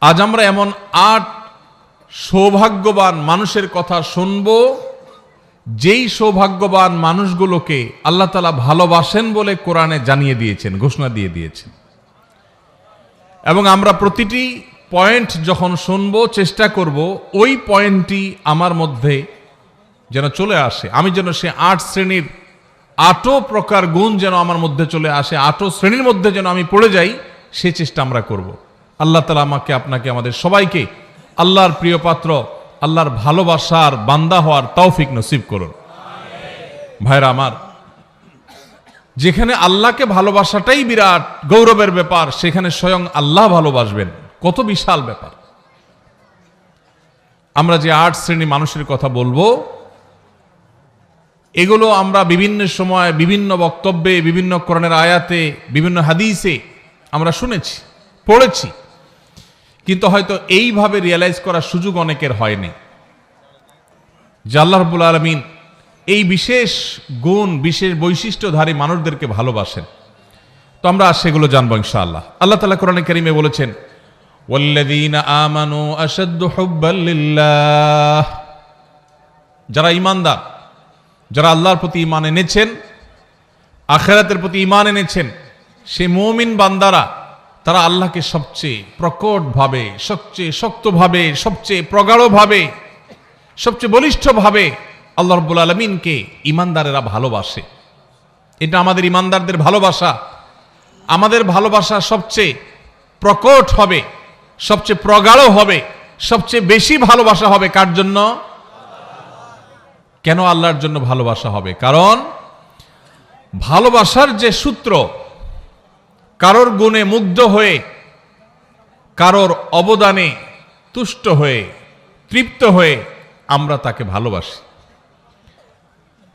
আজ আমরা এমন ৮ সৌভাগ্যবান মানুষের কথা শুনব, যেই সৌভাগ্যবান মানুষগুলোকে আল্লাহ তাআলা ভালোবাসেন বলে কোরআনে জানিয়ে দিয়েছেন, ঘোষণা দিয়ে দিয়েছেন। এবং আমরা প্রতিটি পয়েন্ট যখন শুনব চেষ্টা করব ওই পয়েন্টটি আমার মধ্যে যেন চলে আসে, আমি যেন সে ৮ শ্রেণীর ৮ প্রকার গুণ যেন আমার মধ্যে চলে আসে, ৮ শ্রেণীর মধ্যে যেন আমি পড়ে যাই, সে চেষ্টা আমরা করব। আল্লাহ তাআলা আমাকে, আপনাকে, আমাদের সবাইকে আল্লাহর প্রিয় পাত্র, আল্লাহর ভালোবাসার বান্দা হওয়ার তৌফিক নসিব করুন। ভাইরা আমার, যেখানে আল্লাহকে ভালোবাসাটাই বিরাট গৌরবের ব্যাপার, সেখানে স্বয়ং আল্লাহ ভালোবাসবেন, কত বিশাল ব্যাপার। আমরা যে ৮ শ্রেণী মানুষের কথা বলবো, এগুলো আমরা বিভিন্ন সময়, বিভিন্ন বক্তব্যে, বিভিন্ন কোরআনের আয়াতে, বিভিন্ন হাদিসে আমরা শুনেছি, পড়েছি, কিন্তু হয়তো এইভাবে রিয়েলাইজ করার সুযোগ অনেকের হয়নি যে আল্লাহ রাব্বুল আলামিন এই বিশেষ গুণ, বিশেষ বৈশিষ্ট্যধারী মানুষদেরকে ভালোবাসেন। তো আমরা সেগুলো জানবো ইনশাআল্লাহ। আল্লাহ তাআলা কোরআনে কারীমে বলেছেন, ওয়াল্লাযীনা আমানু আশাদ্দু হুব্বাল লিল্লাহ, যারা ঈমানদার, যারা আল্লাহর প্রতি ঈমান এনেছেন, আখিরাতের প্রতি ঈমান এনেছেন, সে মুমিন বান্দারা তারা আল্লাহকে সবচেয়ে প্রকটভাবে, সবচেয়ে শক্তভাবে, সবচেয়ে প্রগাঢ়ভাবে, সবচেয়ে বলিষ্ঠভাবে আল্লাহ রাব্বুল আলামিনকে ঈমানদারেরা ভালোবাসে। এটা আমাদের ঈমানদারদের ভালোবাসা। আমাদের ভালোবাসা সবচেয়ে প্রকট হবে, সবচেয়ে প্রগাঢ় হবে, সবচেয়ে বেশি ভালোবাসা হবে কার জন্য? কেন আল্লাহর জন্য ভালোবাসা হবে? কারণ ভালোবাসার যে সূত্র, কারোর গুণে মুগ্ধ হয়ে, কারোর অবদানে তুষ্ট হয়ে, তৃপ্ত হয়ে আমরা তাকে ভালোবাসি।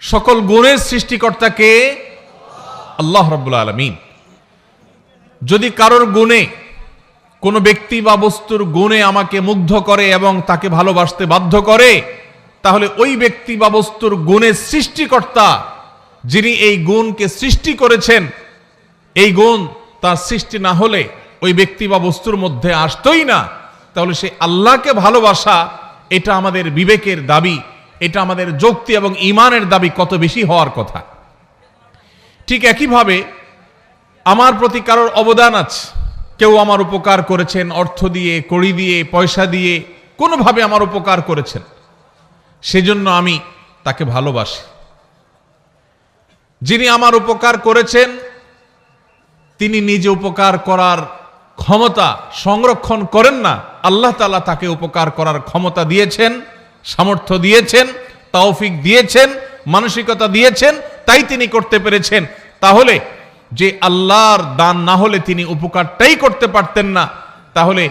সকল গুণের সৃষ্টিকর্তাকে আল্লাহ রাব্বুল আলামিন। যদি কারোর গুণে, কোনো ব্যক্তি বা বস্তুর গুণে আমাকে মুগ্ধ করে এবং তাকে ভালোবাসতে বাধ্য করে, তাহলে ওই ব্যক্তি বা বস্তুর গুণের সৃষ্টিকর্তা, যিনি এই গুণকে সৃষ্টি করেছেন, এই গুণ তার সৃষ্টি না হলে ওই ব্যক্তি বা বস্তুর মধ্যে আসতোই না। তাহলে সে আল্লাহকে ভালোবাসা, এটা আমাদের বিবেকের দাবি, এটা আমাদের যুক্তি এবং ঈমানের দাবি কত বেশি হওয়ার কথা। ঠিক একইভাবে আমার প্রতি কারোর অবদান আছে, কেউ আমার উপকার করেছেন, অর্থ দিয়ে, কড়ি দিয়ে, পয়সা দিয়ে, কোনোভাবে আমার উপকার করেছেন, সেজন্য আমি তাকে ভালোবাসি। যিনি আমার উপকার করেছেন, তিনি নিজে উপকার করার ক্ষমতা সংরক্ষণ করেন না, আল্লাহ তাআলা তাকে উপকার করার ক্ষমতা দিয়েছেন, সামর্থ্য দিয়েছেন, তৌফিক দিয়েছেন, মানসিকতা দিয়েছেন, তাই তিনি করতে পেরেছেন। তাহলে যে আল্লাহর দান না হলে তিনি উপকারটাই করতে পারতেন না, তাহলে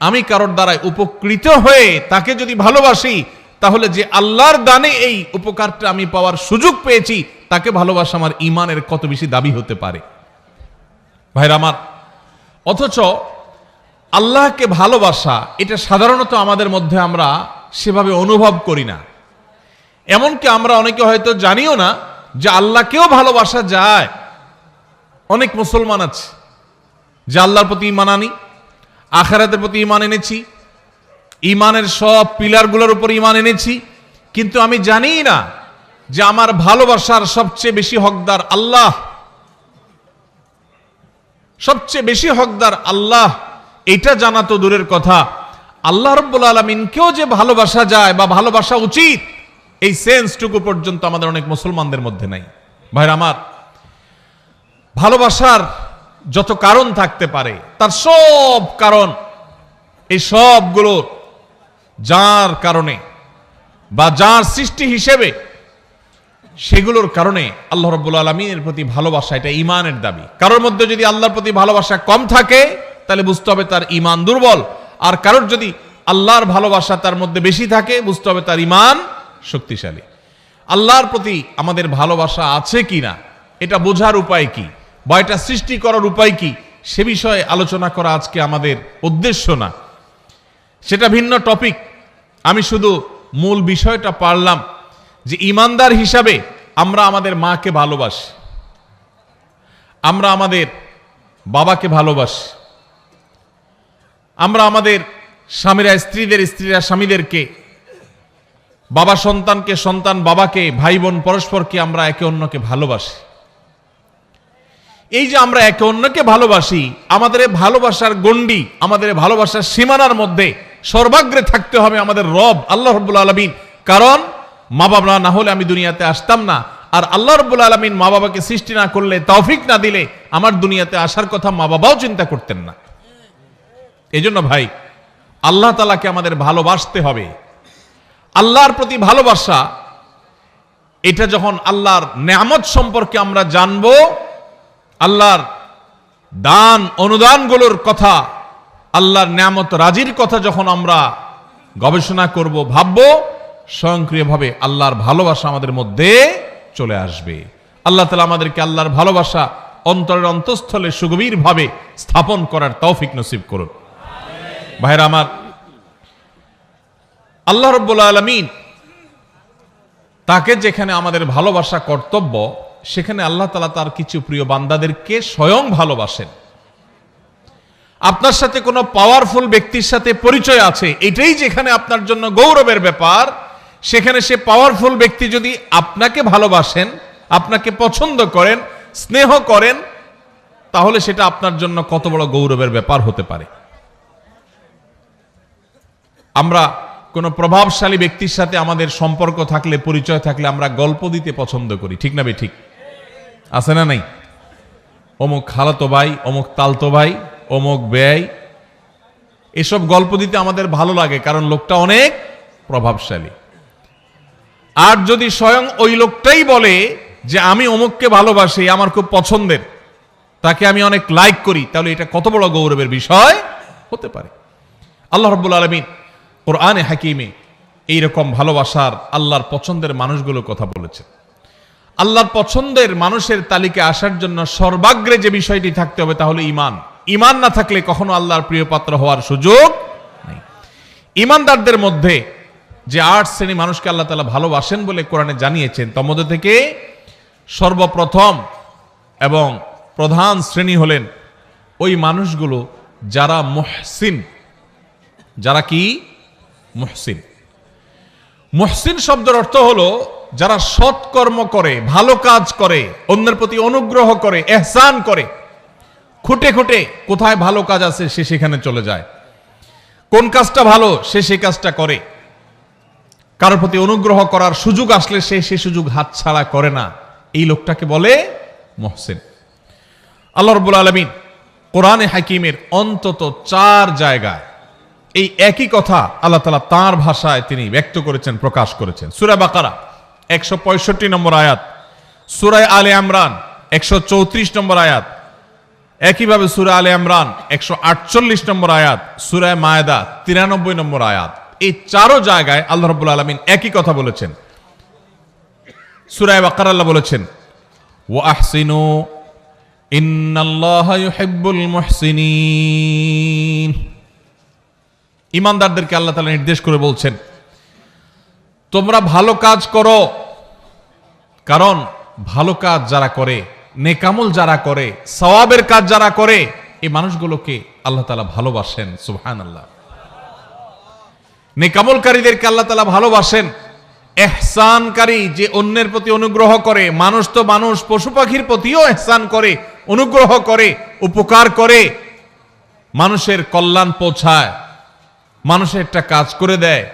আমি কারোর দ্বারাই উপকৃত হয়ে তাকে যদি ভালোবাসি, তাহলে যে আল্লাহর দানে এই উপকারটা আমি পাওয়ার সুযোগ পেয়েছি, তাকে ভালোবাসা আমার ঈমানের কত বেশি দাবি হতে পারে। ভাইরা আমার, অথচ আল্লাহকে ভালোবাসা, এটা সাধারণত আমাদের মধ্যে আমরা সেভাবে অনুভব করি না। এমনকি আমরা অনেকে হয়তো জানিও না যে আল্লাহকেও ভালোবাসা যায়। অনেক মুসলমান আছে যে আল্লাহর প্রতি ঈমান আনি, আখিরাতের প্রতি ঈমান এনেছি, ঈমানের সব পিলারগুলোর উপর ঈমান এনেছি, কিন্তু আমি জানি না যে আমার ভালোবাসার সবচেয়ে বেশি হকদার আল্লাহ, সবচেয়ে বেশি হকদার আল্লাহ। এটা জানা তো দূরের কথা, আল্লাহ রাব্বুল আলামিনকেও যে ভালোবাসা যায় বা ভালোবাসা উচিত, এই সেন্সটুকু পর্যন্ত আমাদের অনেক মুসলমানদের মধ্যে নাই। ভাইরা আমার, ভালোবাসার যত কারণ থাকতে পারে, তার সব কারণ, এই সবগুলো যার কারণে বা যার সৃষ্টি হিসেবে, সেগুলোর কারণে আল্লাহ রাব্বুল আলামিনের প্রতি ভালোবাসা, এটা ঈমানের দাবি। কারোর মধ্যে যদি আল্লাহর প্রতি ভালোবাসা কম থাকে, তাহলে বুঝতে হবে তার ঈমান দুর্বল। আর কারোর যদি আল্লাহর ভালোবাসা তার মধ্যে বেশি থাকে, বুঝতে হবে তার ঈমান শক্তিশালী। আল্লাহর প্রতি আমাদের ভালোবাসা আছে কিনা, এটা বোঝার উপায় কি বা এটা সৃষ্টি করার উপায় কি, সে বিষয়ে আলোচনা করা আজকে আমাদের উদ্দেশ্য না, সেটা ভিন্ন টপিক। আমি শুধু মূল বিষয়টা পারলাম যে ঈমানদার হিসাবে আমরা আমাদের মাকে ভালোবাসি, আমরা আমাদের বাবাকে ভালোবাসি, আমরা আমাদের স্বামীরা স্ত্রীদের, স্ত্রীরা স্বামীদেরকে, বাবা সন্তানকে, সন্তান বাবাকে, ভাই বোন পরস্পরকে আমরা একে অন্যকে ভালোবাসি। এই যে আমরা একে অন্যকে ভালোবাসি, আমাদের ভালোবাসার গণ্ডি, আমাদের ভালোবাসার সীমানার মধ্যে সর্বাগ্রে থাকতে হবে আমাদের রব আল্লাহ রাব্বুল আলামিন। কারণ মা বাবা না হলে আমি দুনিয়াতে আসতাম না, আর আল্লাহ রাব্বুল আলামিন মা বাবাকে সৃষ্টি না করলে, তৌফিক না দিলে আমার দুনিয়াতে আসার কথা মা বাবাও চিন্তা করতেন না। এই জন্য ভাই, আল্লাহ তাআলাকে আমাদের ভালোবাসতে হবে। আল্লাহর প্রতি ভালোবাসা, এটা যখন আল্লাহর নেয়ামত সম্পর্কে আমরা জানবো, আল্লাহর দান অনুদানগুলোর কথা, আল্লাহর নেয়ামত রাজির কথা যখন আমরা গবেষণা করব, ভাববো, স্বয়ংক্রিয়ভাবে আল্লাহর ভালোবাসা আমাদের মধ্যে চলে আসবে। আল্লাহ তাআলা আমাদেরকে আল্লাহর ভালোবাসা অন্তরের অন্তঃস্থলে সুগভীরভাবে স্থাপন করার তৌফিক নসিব করুন। ভাইরা আমার, আল্লাহ রাব্বুল আলামিন তাকে যেখানে আমাদের ভালোবাসা কর্তব্য, সেখানে আল্লাহ তাআলা তার কিছু প্রিয় বান্দাদেরকে স্বয়ং ভালোবাসেন। আপনার সাথে কোনো পাওয়ারফুল ব্যক্তির সাথে পরিচয় আছে, এটাই যেখানে আপনার জন্য গৌরবের ব্যাপার, সেখানে সে পাওয়ারফুল ব্যক্তি যদি আপনাকে ভালোবাসেন, আপনাকে পছন্দ করেন, স্নেহ করেন, তাহলে সেটা আপনার জন্য কত বড় গৌরবের ব্যাপার হতে পারে। আমরা কোনো প্রভাবশালী ব্যক্তির সাথে আমাদের সম্পর্ক থাকলে, পরিচয় থাকলে আমরা গল্প দিতে পছন্দ করি, ঠিক না ঠিক? আছে না নাই? অমুক খালাতো ভাই, অমুক তালতো ভাই, অমুক ব্যয়, এসব গল্প দিতে আমাদের ভালো লাগে, কারণ লোকটা অনেক প্রভাবশালী। আর যদি স্বয়ং ওই লোকটাই বলে যে আমি অমুককে ভালোবাসি, আমার খুব পছন্দের, তাকে আমি অনেক লাইক করি, তাহলে এটা কত বড় গৌরবের বিষয় হতে পারে। আল্লাহ রাব্বুল আলামিন কোরআনে হাকিমে এইরকম ভালোবাসার, আল্লাহর পছন্দের মানুষগুলোর কথা বলেছেন। আল্লাহর পছন্দের মানুষের তালিকায় আসার জন্য সর্বাগ্রে যে বিষয়টি থাকতে হবে তা হলো ঈমান। ঈমান না থাকলে কখনো আল্লাহর প্রিয় পাত্র হওয়ার সুযোগ নেই। ঈমানদারদের মধ্যে যে ৮ শ্রেণী মানুষকে আল্লাহ তাআলা ভালোবাসেন বলে কোরআনে জানিয়েছেন, তার মধ্যে থেকে সর্বপ্রথম এবং প্রধান শ্রেণী হলেন ওই মানুষগুলো যারা মুহসিন। যারা কি? মুহসিন। মুহসিন শব্দের অর্থ হলো যারা সৎকর্ম করে, ভালো কাজ করে, অন্যের প্রতি অনুগ্রহ করে, ইহসান করে। খুঁটে খুঁটে কোথায় ভালো কাজ আছে সে সেখানে চলে যায়, কোন কাজটা ভালো সে সেই কাজটা করে, কারোর প্রতি অনুগ্রহ করার সুযোগ আসলে সে সেই সুযোগ হাতছাড়া করে না। এই লোকটাকে বলে মুহসিন। আল্লাহ রাব্বুল আলামিন কোরআনে হাকিমের অন্তত 4 জায়গায় এই একই কথা আল্লাহ তাআলা তাঁর ভাষায় তিনি ব্যক্ত করেছেন, প্রকাশ করেছেন। সূরা বাকারা 165 নম্বর আয়াত, সূরা আলে ইমরান 134 নম্বর আয়াত, একইভাবে সূরা আলে ইমরান 148 নম্বর আয়াত, সূরা মায়েদা 93 নম্বর আয়াত। এই 4 জায়গায় আল্লাহ রাব্বুল আলামিন একই কথা বলেছেন। সূরা বাকারা আল্লাহ বলেছেন, ওয়া আহসিনু ইন্নাল্লাহা ইউহিব্বুল মুহসিনিন। ঈমানদারদেরকে আল্লাহ তাআলা নির্দেশ করে বলছেন, তোমরা ভালো কাজ করো, কারণ ভালো কাজ যারা করে, নেকামল যারা করে, সওয়াবের কাজ যারা করে, এই মানুষগুলোকে আল্লাহ তাআলা ভালোবাসেন। সুবহানাল্লাহ। নেকামলকারীদেরকে আল্লাহ তাআলা ভালোবাসেন। ইহসানকারী, যে অন্যের প্রতি অনুগ্রহ করে, মানুষ তো মানুষ, পশু পাখির প্রতিও ইহসান করে, অনুগ্রহ করে, উপকার করে, মানুষের কল্যাণ পৌঁছায়, মানুষের একটা কাজ করে দেয়,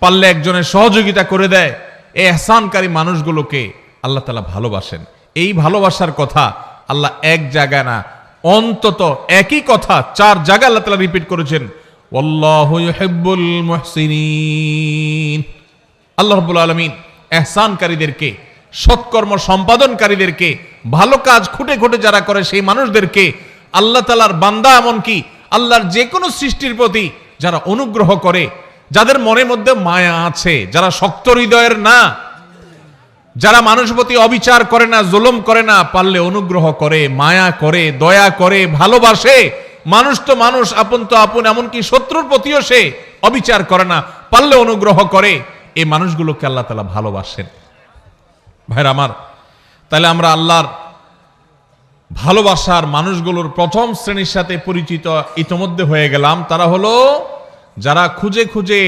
পারলে একজনের সহযোগিতা করে দেয়, এই ইহসানকারী মানুষগুলোকে আল্লাহ তাআলা ভালোবাসেন। এই ভালোবাসার কথা আল্লাহ এক জায়গায় না, অন্তত একই কথা 4 জায়গায় আল্লাহ তাআলা রিপিট করেছেন, ওয়াল্লাহু ইউহিব্বুল মুহসিনিন। আল্লাহ রাব্বুল আলামিন ইহসানকারীদেরকে, সৎকর্ম সম্পাদনকারীদেরকে, ভালো কাজ খুঁটে খুঁটে যারা করে সেই মানুষদেরকে আল্লাহ তাআলার বান্দা, এমনকি আল্লাহর যে কোনো সৃষ্টির প্রতি যারা অনুগ্রহ করে, যাদের মনের মধ্যে মায়া আছে, যারা শক্ত হৃদয়ের না, যারা মানুষের প্রতি অবিচার করে না, জুলুম করে না, পারলে অনুগ্রহ করে, মায়া করে, দয়া করে, ভালোবাসে। মানুষ তো মানুষ, আপন তো আপন, এমনকি শত্রুর প্রতিও সে অবিচার করে না, পারলে অনুগ্রহ করে। এই মানুষগুলোকে আল্লাহ তাআলা ভালোবাসেন। ভাইরা আমার, তাহলে আমরা আল্লাহর ভালোবাসার মানুষগুলোর প্রথম শ্রেণীর সাথে পরিচিত ইতোমধ্যে হয়ে গেলাম। তারা হলো যারা খুঁজে খুঁজে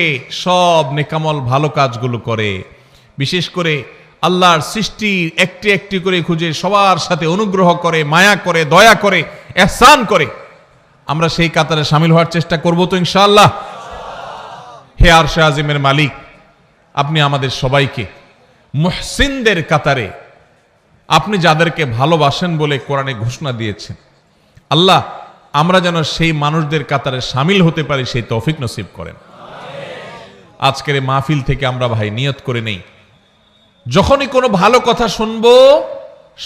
সব নেকামল ভালো কাজগুলো করে, বিশেষ করে আল্লাহর সৃষ্টি একটি একটি করে খুঁজে সবার সাথে অনুগ্রহ করে, মায়া করে, দয়া করে, ইহসান করে, আমরা সেই কাতারে শামিল হওয়ার চেষ্টা করব তো ইনশাআল্লাহ। হে আরশে আজিমের মালিক, আপনি আমাদের সবাইকে মুহসিনদের কাতারে, আপনি যাদেরকে ভালোবাসেন বলে কোরআনে ঘোষণা দিয়েছেন, আল্লাহ আমরা যেন সেই মানুষদের কাতারে শামিল হতে পারি সেই তৌফিক নসিব করেন। আজকের এই মাহফিল থেকে আমরা ভাই নিয়ত করে নেই, যখনই কোনো ভালো কথা শুনবো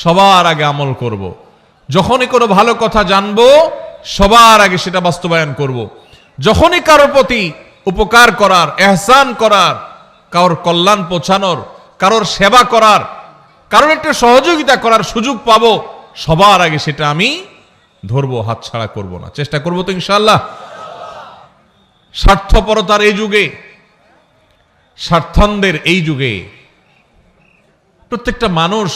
সবার আগে আমল করব। যখনই কোনো ভালো কথা জানবো সবার আগে সেটা বাস্তবায়ন করব। যখনই কারোর প্রতি উপকার করার, ইহসান করার, কারোর কল্যাণ পৌঁছানোর, কারোর সেবা করার, কারোর একটা সহযোগিতা করার সুযোগ পাবো, সবার আগে সেটা আমি ধরবো, হাতছাড়া করব না, চেষ্টা করবো তো ইনশাআল্লাহ। স্বার্থপরতার এই যুগে, স্বার্থান্ধের এই যুগে প্রত্যেকটা মানুষ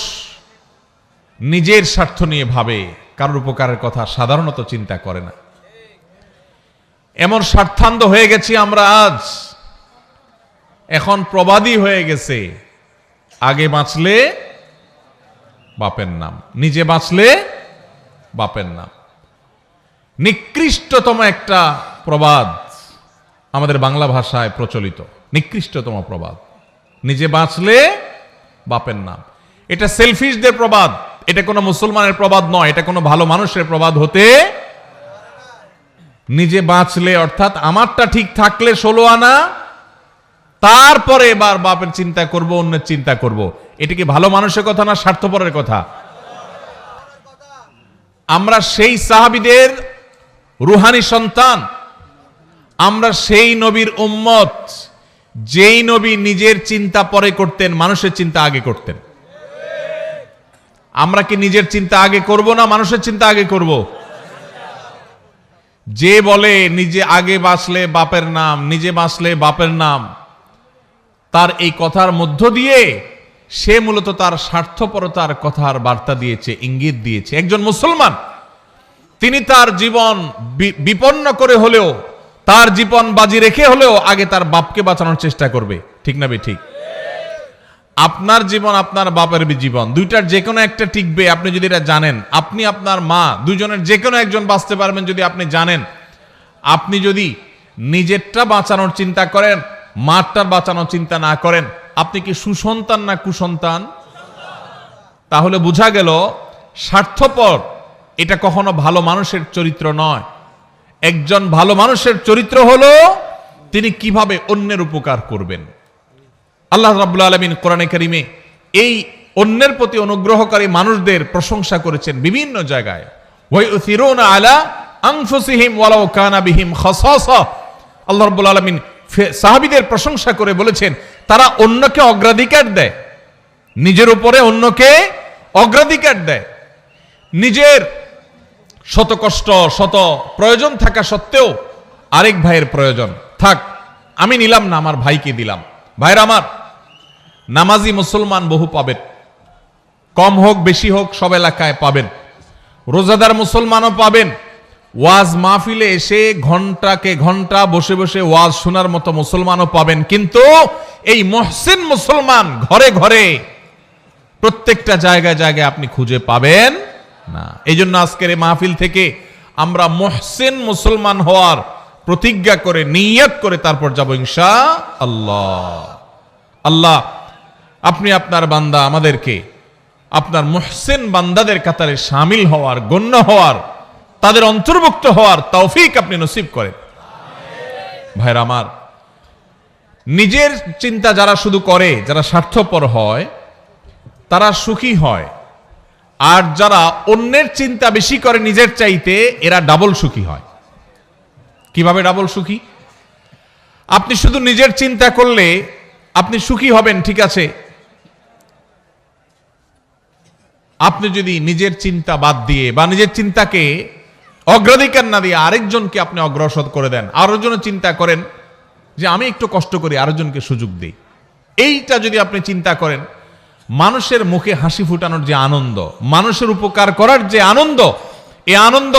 নিজের স্বার্থ নিয়ে ভাবে, কারোর উপকারের কথা সাধারণত চিন্তা করে না। এমন স্বার্থান্ধ হয়ে গেছি আমরা আজ, এখন প্রবাদী হয়ে গেছে, আগে বাঁচলে বাপের নাম, নিজে বাঁচলে বাপের নাম। নিকৃষ্টতম একটা প্রবাদ আমাদের বাংলা ভাষায় প্রচলিত, নিকৃষ্টতম প্রবাদ, নিজে বাঁচলে বাপের নাম। এটা সেলফিশদের প্রবাদ, এটা কোনো মুসলমানের প্রবাদ নয়, এটা কোনো ভালো মানুষের প্রবাদ হতে। নিজে বাঁচলে অর্থাৎ আমারটা ঠিক থাকলে 16 আনা, তারপরে এবার বাপের চিন্তা করব, অন্যের চিন্তা করব। এটা কি ভালো মানুষের কথা না স্বার্থপরের কথা? আমরা সেই সাহাবীদের রুহানি সন্তান, আমরা সেই নবীর উম্মত যেই নবী নিজের চিন্তা পরে করতেন, মানুষের চিন্তা আগে করতেন। আমরা কি নিজের চিন্তা আগে করব না মানুষের চিন্তা আগে করব? যে বলে নিজে আগে বাঁচলে বাপের নাম, নিজে বাঁচলে বাপের নাম, তার এই কথার মধ্য দিয়ে সে মূলত তার স্বার্থপরতার কথার বার্তা দিয়েছে, ইঙ্গিত দিয়েছে। একজন মুসলমান তিনি তার জীবন বিপন্ন করে হলেও, তার জীবন বাজি রেখে হলেও আগে তার বাপকে বাঁচানোর চেষ্টা করবে, ঠিক না ঠিক? আপনার জীবন আপনার বাপের জীবন, দুইটার যে কোনো একটা টিকবে আপনি যদি এটা জানেন। আপনি আপনার মা, দুইজনের যে কোনো একজন বাঁচতে পারবেন যদি আপনি জানেন। আপনি যদি নিজেরটা বাঁচানোর চিন্তা করেন, মারটার বাঁচানোর চিন্তা না করেন, আপনি কি সুসন্তান না কুসন্তান? তাহলে বোঝা গেল স্বার্থপর এটা কখনো ভালো মানুষের চরিত্র নয়। একজন ভালো মানুষের চরিত্র হলো তিনি কিভাবে অন্যের উপকার করবেন। আল্লাহ রাব্বুল আলামিন কোরআনে কারিমে এই অন্যের প্রতি অনুগ্রহকারী মানুষদের প্রশংসা করেছেন বিভিন্ন জায়গায়। ওয়া ইউথিরুনা আলা আনফুসিহিম ওয়ালাউ কানা বিহিম খাসাসা। আল্লাহ রাব্বুল আলামিন সাহাবীদের প্রশংসা করে বলেছেন তারা অন্যকে অগ্রাধিকার দেয়, নিজের উপরে অন্যকে অগ্রাধিকার দেয়। নিজের শত কষ্ট, শত প্রয়োজন থাকা সত্ত্বেও আরেক ভাইয়ের প্রয়োজন থাক, আমি নিলাম না, আমার ভাইকে দিলাম। ভাইরা আমার, নামাজি মুসলমান বহু পাবেন, কম হোক বেশি হোক সব এলাকায় পাবেন। রোজাদার মুসলমানও পাবেন। ওয়াজ মাহফিলে এসে ঘন্টাকে ঘন্টা বসে বসে ওয়াজ শোনার মতো মুসলমানও পাবেন। কিন্তু এই মুহসিন মুসলমান ঘরে ঘরে প্রত্যেকটা জায়গায় জায়গায় আপনি খুঁজে পাবেন না। এই জন্য আজকের এই মাহফিল থেকে আমরা মুহসিন মুসলমান হওয়ার প্রতিজ্ঞা করে, নিয়ত করে তারপর যাব ইনশাআল্লাহ। আল্লাহ আপনি আপনার বান্দা আমাদেরকে আপনার মুহসিন বান্দাদের কাতারে শামিল হওয়ার, গণ্য হওয়ার, তাদের অন্তর্ভুক্ত হওয়ার তৌফিক আপনি নসিব করেন। ভাইরা আমার, নিজের চিন্তা যারা শুধু করে, যারা স্বার্থপর হয় তারা সুখী হয়, আর যারা অন্যের চিন্তা বেশি করে নিজের চাইতে, এরা ডাবল সুখী হয়। কিভাবে ডাবল সুখী? আপনি শুধু নিজের চিন্তা করলে আপনি সুখী হবেন, ঠিক আছে। আপনি যদি নিজের চিন্তা বাদ দিয়ে বা নিজের চিন্তাকে অগ্রাধিকার না দিয়ে আরেকজনকে আপনি অগ্রসর করে দেন, আরেকজনের চিন্তা করেন যে আমি একটু কষ্ট করি, আরেকজনকে সুযোগ দিই, এইটা যদি আপনি চিন্তা করেন, মানুষের মুখে হাসি ফুটানোর যে আনন্দ, মানুষের উপকার করার যে আনন্দ, এই আনন্দ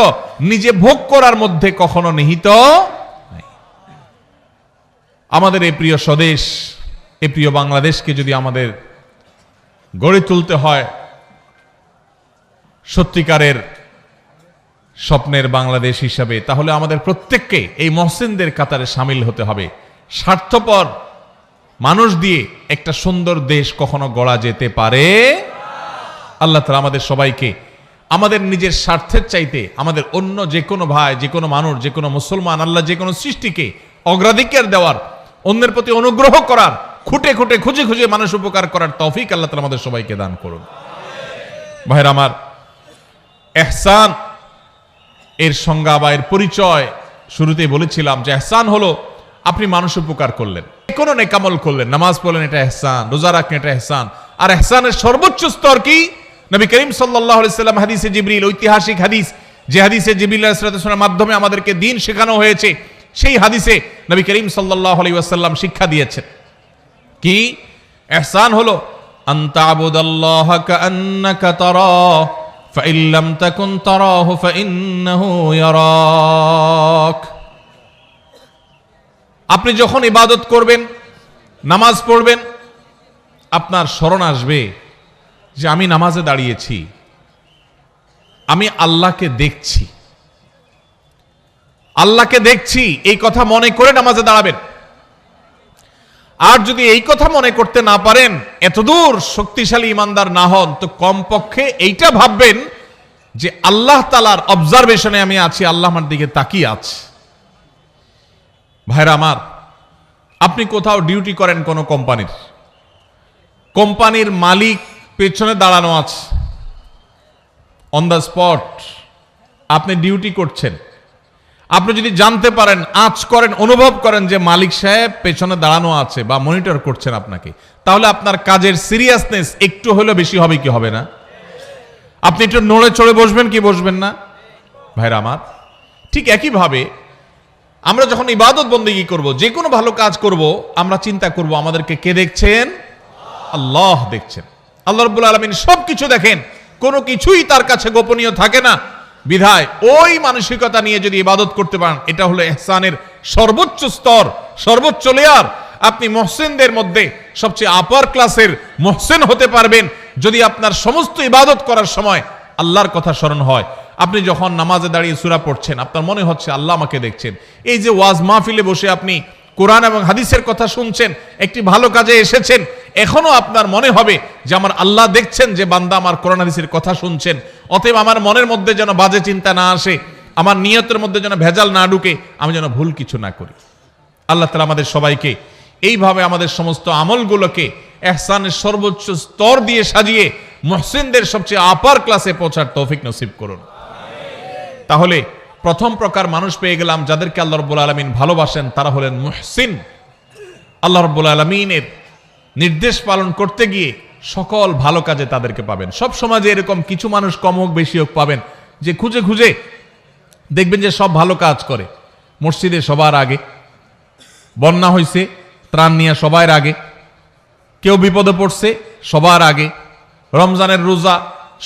নিজে ভোগ করার মধ্যে কখনো নিহিত নাই। আমাদের এই প্রিয় স্বদেশ, এই প্রিয় বাংলাদেশকে যদি আমাদের গড়ে তুলতে হয় সত্যিকারের স্বপ্নের বাংলাদেশ হিসাবে, তাহলে আমাদের প্রত্যেককে এই মহসিনদের কাতারে সামিল হতে হবে। স্বার্থপর মানুষ দিয়ে একটা সুন্দর দেশ কখনো গড়া যেতে পারে? আল্লাহ তাআলা আমাদের সবাইকে আমাদের নিজের স্বার্থের চাইতে আমাদের অন্য যে কোনো ভাই, যে কোনো মানুষ, যে কোনো মুসলমান, আল্লাহ যে কোনো সৃষ্টিকে অগ্রাধিকার দেওয়ার, অন্যের প্রতি অনুগ্রহ করার, খুঁটে খুঁটে খুঁজে খুঁজে মানুষ উপকার করার তৌফিক আল্লাহ তাআলা আমাদের সবাইকে দান করুন। ভাইরা আমার, ইহসান এর সংজ্ঞা বা এর পরিচয় শুরুতেই বলেছিলাম যে ইহসান হলো আপনি মানুষ উপকার করলেন, কোনো নেকামল করলেন, নামাজ পড়লেন, এটা ইহসান, রোজা রাখলেন, এটা ইহসান। আর ইহসানের সর্বোচ্চ স্তর কি? নবী করিম সাল্লাল্লাহু আলাইহি সাল্লাম হাদিসে জিবরিল, ঐতিহাসিক হাদিস, যে হাদিসে জিবরিল আলাইহিস সালামের মাধ্যমে আমাদেরকে দ্বীন শেখানো হয়েছে, সেই হাদিসে নবী করিম সাল্লাল্লাহু আলাইহি ওয়াসাল্লাম শিক্ষা দিয়েছেন কি? ইহসান হলো আনতা আবুদাল্লাহা কাআন্নাকা তারাহু ফাইন লাম তাকুন তারাহু ফাইন্নাহু ইয়ারাক। আপনি যখন ইবাদত করবেন, নামাজ পড়বেন, আপনার স্মরণ আসবে যে আমি নামাজে দাঁড়িয়েছি, আমি আল্লাহকে দেখছি, আল্লাহকে দেখছি, এই কথা মনে করে নামাজে দাঁড়াবেন। আর যদি এই কথা মনে করতে না পারেন, এতদূর শক্তিশালী ইমানদার না হন, তো কমপক্ষে এইটা ভাববেন যে আল্লাহ তাআলার অবজারভেশনে আমি আছি, আল্লাহ আমার দিকে তাকিয়ে আছে। ভাইরা আমার, আপনি কোথাও ডিউটি করেন কোনো কোম্পানির, কোম্পানির মালিক পেছনে দাঁড়ানো আছে, অন দ্য স্পট আপনি ডিউটি করছেন। আপনি যদি জানতে পারেন, আঁচ করেন, অনুভব করেন যে মালিক সাহেব পেছনে দাঁড়ানো আছে বা মনিটর করছেন আপনাকে, তাহলে আপনার কাজের সিরিয়াসনেস একটু হলেও বেশি হবে কি হবে না? আপনি একটু নড়ে চড়ে বসবেন কি বসবেন না? ভাইরা আমার, ঠিক একইভাবে আমরা যখন ইবাদত বন্দেগী করব, যে কোনো ভালো কাজ করব, আমরা চিন্তা করব আমাদেরকে কে দেখছেন? আল্লাহ দেখছেন। আল্লাহ রাব্বুল আলামিন সবকিছু দেখেন, কোনো কিছুই তার কাছে গোপনীয় থাকে না। বিধায় ওই মানসিকতা নিয়ে যদি ইবাদত করতে পারেন, এটা হলো ইহসানের সর্বোচ্চ স্তর, সর্বোচ্চ লেয়ার। আপনি মুহসিনদের মধ্যে সবচেয়ে আপার ক্লাসের মুহসিন হতে পারবেন যদি আপনার সমস্ত ইবাদত করার সময় আল্লাহর কথা স্মরণ হয়। আপনি যখন নামাজে দাঁড়িয়ে সূরা পড়ছেন, আপনার মনে হচ্ছে আল্লাহ আমাকে দেখছেন। এই যে ওয়াজ মাহফিলে বসে আপনি কোরআন এবং হাদিসের কথা শুনছেন, একটি ভালো কাজে এসেছেন, এখনো আপনার মনে হবে যে আমার আল্লাহ দেখছেন যে বান্দা আমার কোরআন হাদিসের কথা শুনছেন। অতএব আমার মনের মধ্যে যেন বাজে চিন্তা না আসে, আমার নিয়তের মধ্যে যেন ভেজাল না ঢুকে, আমি যেন ভুল কিছু না করি। আল্লাহ তাআলা আমাদের সবাইকে এইভাবে আমাদের সমস্ত আমলগুলোকে ইহসানের সর্বোচ্চ স্তর দিয়ে সাজিয়ে মুহসিনদের সবচেয়ে আপার ক্লাসে পৌঁছার তৌফিক নসিব করুন। তাহলে প্রথম প্রকার মানুষ পেয়ে গেলাম যাদেরকে আল্লাহ রাব্বুল আলামিন ভালোবাসেন, তারা হলেন মুহসিন। আল্লাহ রাব্বুল আলামিনের নির্দেশ পালন করতে গিয়ে সকল ভালো কাজে তাদেরকে পাবেন। সব সমাজে এরকম কিছু মানুষ কম হোক বেশি হোক পাবেন, যে খুঁজে খুঁজে দেখবেন যে সব ভালো কাজ করে। মসজিদে সবার আগে, বন্যা হয়েছে ত্রাণ নিয়ে সবার আগে, কেউ বিপদে পড়ছে সবার আগে, রমজানের রোজা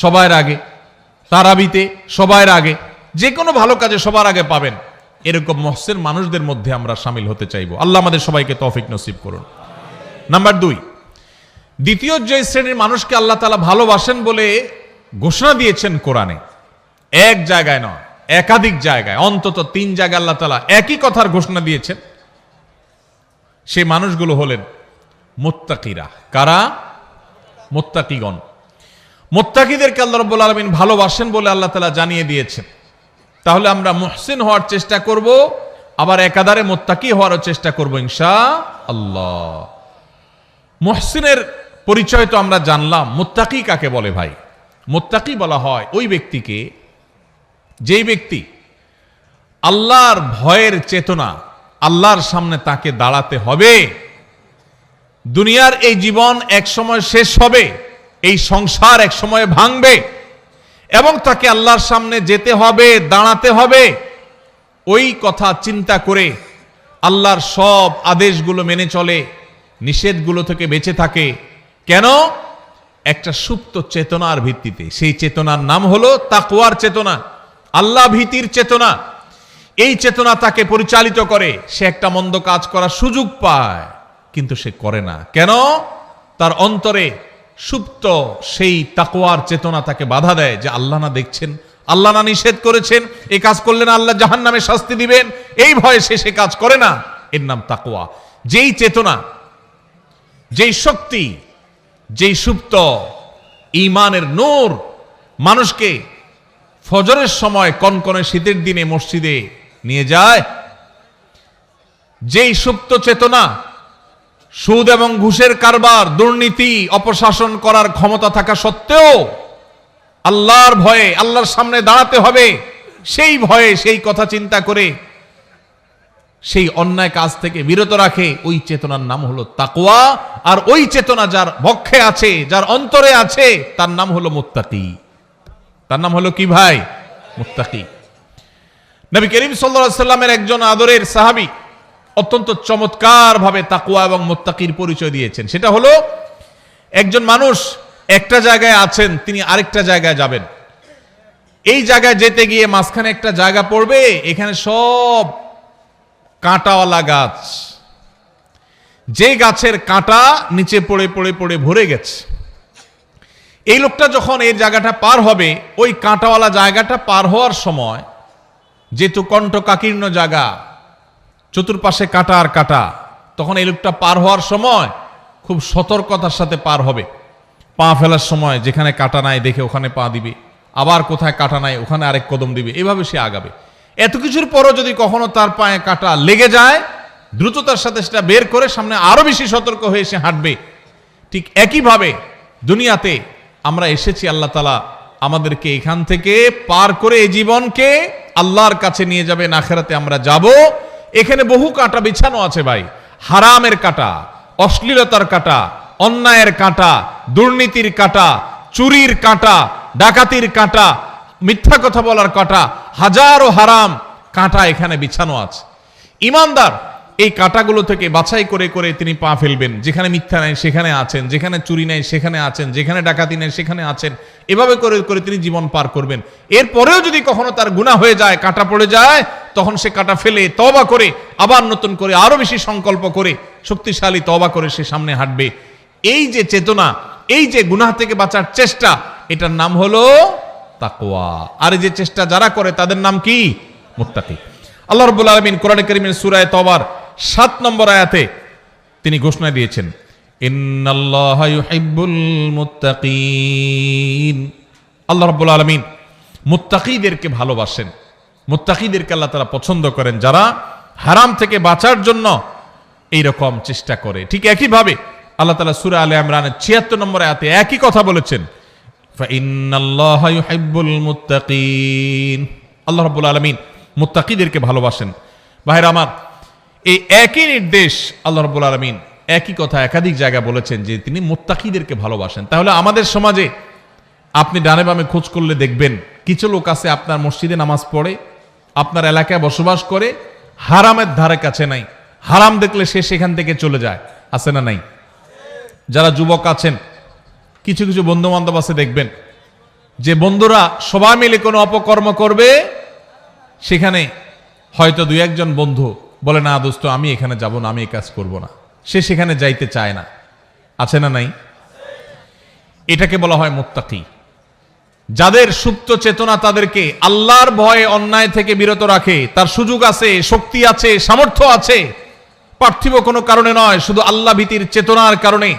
সবার আগে, তারাবিতে সবার আগে, যে কোনো ভালো কাজে সবার আগে পাবেন। এরকম মুহসিন মানুষদের মধ্যে আমরা শামিল হতে চাইব। আল্লাহ আমাদের সবাইকে তৌফিক নসিব করুন। নাম্বার 2, দ্বিতীয় যে শ্রেণীর মানুষকে আল্লাহ তাআলা ভালোবাসেন বলে ঘোষণা দিয়েছেন কোরআনে, এক জায়গায় নয়, একাধিক জায়গায়, অন্তত 3 জায়গায় আল্লাহ তাআলা একই কথার ঘোষণা দিয়েছেন। সেই মানুষগুলো হলেন মুত্তাকিরা। কারা? মুত্তাকিগণ। মুত্তাকিদেরকে আল্লাহ রাব্বুল আলামিন ভালোবাসেন বলে আল্লাহ তাআলা জানিয়ে দিয়েছেন। তাহলে আমরা মুহসিন হওয়ার চেষ্টা করব, আবার একাধারে মুত্তাকি হওয়ার চেষ্টা করব ইনশাআল্লাহ। মুহসিনের পরিচয় তো আমরা জানলাম। মুত্তাকি কাকে বলে ভাই? মুত্তাকি বলা হয় ওই ব্যক্তিকে, যেই ব্যক্তি আল্লাহর ভয়ের চেতনা, আল্লাহর সামনে তাকে দাঁড়াতে হবে। দুনিয়ার এই জীবন এক সময় শেষ হবে, এই সংসার এক সময় ভাঙবে এবং তাকে আল্লাহর সামনে যেতে হবে, দাঁড়াতে হবে। ওই কথা চিন্তা করে আল্লাহর সব আদেশগুলো মেনে চলে, নিষেধগুলো থেকে বেঁচে থাকে। কেন? একটা সুপ্ত চেতনার ভিত্তিতে। সেই চেতনার নাম হলো তাকওয়ার চেতনা, আল্লাহ ভীতির চেতনা। এই চেতনা তাকে পরিচালিত করে, সে একটা মন্দ কাজ করার সুযোগ পায়, কিন্তু সে করে না। কেন? তার অন্তরে সুপ্ত সেই তাকওয়ার চেতনা তাকে বাধা দেয় যে আল্লাহ না দেখছেন, আল্লাহ না নিষেধ করেছেন, এই কাজ করলে না আল্লাহ জাহান্নামে শাস্তি দিবেন, এই ভয়ে সে কাজ করে না। এর নাম তাকওয়া। যেই চেতনা, যেই শক্তি, যেই সুপ্ত ঈমানের নূর মানুষকে ফজরের সময় কনকনে শীতের দিনে মসজিদে নিয়ে যায়, যেই সুপ্ত চেতনা সুদ এবং ঘুষের কারবার, দুর্নীতি, অপশাসন করার ক্ষমতা থাকা সত্ত্বেও আল্লাহর ভয়ে আল্লাহর সামনে দাঁড়াতে হবে, সেই ভয়ে সেই কথা চিন্তা করে সেই অন্যায় কাজ থেকে বিরত রাখে, ওই চেতনার নাম হলো তাকওয়া। আর ওই চেতনা যার বক্ষে আছে, যার অন্তরে আছে, তার নাম হলো মুত্তাকি। তার নাম হলো কি ভাই? মুত্তাকি। নবী করিম সাল্লাল্লাহু আলাইহি সাল্লামের একজন আদরের সাহাবী অত্যন্ত চমৎকার ভাবে তাকওয়া এবং মুত্তাকির পরিচয় দিয়েছেন। সেটা হলো, একজন মানুষ একটা জায়গায় আছেন, তিনি আরেকটা জায়গায় যাবেন। এই জায়গায় যেতে গিয়ে মাঝখানে একটা জায়গা পড়বে, এখানে সব কাঁটাওয়ালা গাছ, যে গাছের কাঁটা নিচে পড়ে পড়ে পড়ে ভরে গেছে। এই লোকটা যখন এই জায়গাটা পার হবে, ওই কাঁটাওয়ালা জায়গাটা পার হওয়ার সময়, যেহেতু কণ্টকাকীর্ণ জায়গা, চতুর্পাশে কাঁটা আর কাঁটা, তখন এই লোকটা পার হওয়ার সময় খুব সতর্কতার সাথে পার হবে। পা ফেলার সময় যেখানে কাঁটা নাই দেখে ওখানে পা দিবে, আবার কোথায় কাঁটা নাই ওখানে আরেক কদম দিবে, এভাবে সে আগাবে। এত কিছুর পরও যদি কখনো তার পায়ে কাঁটা লেগে যায়, দ্রুততার সাথে সেটা বের করে সামনে আরো বেশি সতর্ক হয়ে সে হাঁটবে। ঠিক একইভাবে দুনিয়াতে আমরা এসেছি, আল্লাহ তাআলা আমাদেরকে এখান থেকে পার করে এই জীবনকে আল্লাহর কাছে নিয়ে যাবেন, আখিরাতে আমরা যাব। এখানে বহু কাঁটা বিছানো আছে ভাই, হারামের কাঁটা, অশ্লীলতার কাঁটা, অন্যায়ের কাঁটা, দুর্নীতির কাঁটা, চুরির কাঁটা, ডাকাতির কাঁটা, মিথ্যা কথা বলার কাঁটা, হাজারো হারাম কাঁটা এখানে বিছানো আছে। ঈমানদার এই কাঁটাগুলো থেকে বাছাই করে করে তিনি পা ফেলবেন। যেখানে মিথ্যা নাই সেখানে আছেন, যেখানে চুরি নাই সেখানে আছেন, যেখানে ডাকাতি নাই সেখানে আছেন, এভাবে করে করে তিনি জীবন পার করবেন। এরপরেও যদি কখনো তার গুনাহ হয়ে যায়, কাঁটা পড়ে যায়, তখন সে কাঁটা ফেলে তওবা করে আবার নতুন করে আরো বেশি সংকল্প করে শক্তিশালী তওবা করে সে সামনে হাঁটবে। এই যে চেতনা, এই যে গুনাহ থেকে বাঁচার চেষ্টা, এটার নাম হলো তাকওয়া। আর এই যে চেষ্টা যারা করে তাদের নাম কি? মুত্তাকি। আল্লাহ রাব্বুল আলামিন কোরআনে কারীমের সূরা তওবার 7 নম্বর আয়াতে তিনি ঘোষণা দিয়েছেন, ইন্নাল্লাহা ইউহিব্বুল মুত্তাকিন। আল্লাহ রাব্বুল আলামিন মুত্তাকিদেরকে ভালোবাসেন, মুত্তাকিদেরকে আল্লাহ তাআলা পছন্দ করেন, যারা হারাম থেকে বাঁচার জন্য এইরকম চেষ্টা করে। ঠিক একইভাবে আল্লাহ তাআলা সূরা আলে ইমরানের 76 নম্বর আয়াতে একই কথা বলেছেন, ফাইন্নাল্লাহা ইউহিব্বুল মুত্তাকিন। আল্লাহ রাব্বুল আলামিন মুত্তাকিদেরকে ভালোবাসেন। ভাইরা আমার, এই একই নির্দেশ আল্লাহ রাব্বুল আলামিন একই কথা একাধিক জায়গায় বলেছেন যে তিনি মুত্তাকিদেরকে ভালোবাসেন। তাহলে আমাদের সমাজে আপনি ডানে বামে খোঁজ করলে দেখবেন কিছু লোক আছে আপনার মসজিদে নামাজ পড়ে, আপনার এলাকায় বসবাস করে, হারামের ধারে কাছে নাই, হারাম দেখলে সে সেখান থেকে চলে যায়, আছে না নাই? যারা যুবক আছেন, কিছু কিছু বন্ধু বান্ধব আছে, দেখবেন যে বন্ধুরা সবাই মিলে কোনো অপকর্ম করবে, সেখানে হয়তো দুই একজন বন্ধু বলে, না দোস্ত আমি এখানে যাব না, আমি এই কাজ করব না, সে সেখানে যাইতে চায় না, আছে না নাই? এটাকে বলা হয় মুত্তাকি। যাদের সুপ্ত চেতনা তাদেরকে আল্লাহর ভয়ে অন্যায় থেকে বিরত রাখে, তার সুযোগ আছে, শক্তি আছে, সামর্থ্য আছে, পার্থিব কোনো কারণে নয়, শুধু আল্লাহ ভীতির চেতনার কারণে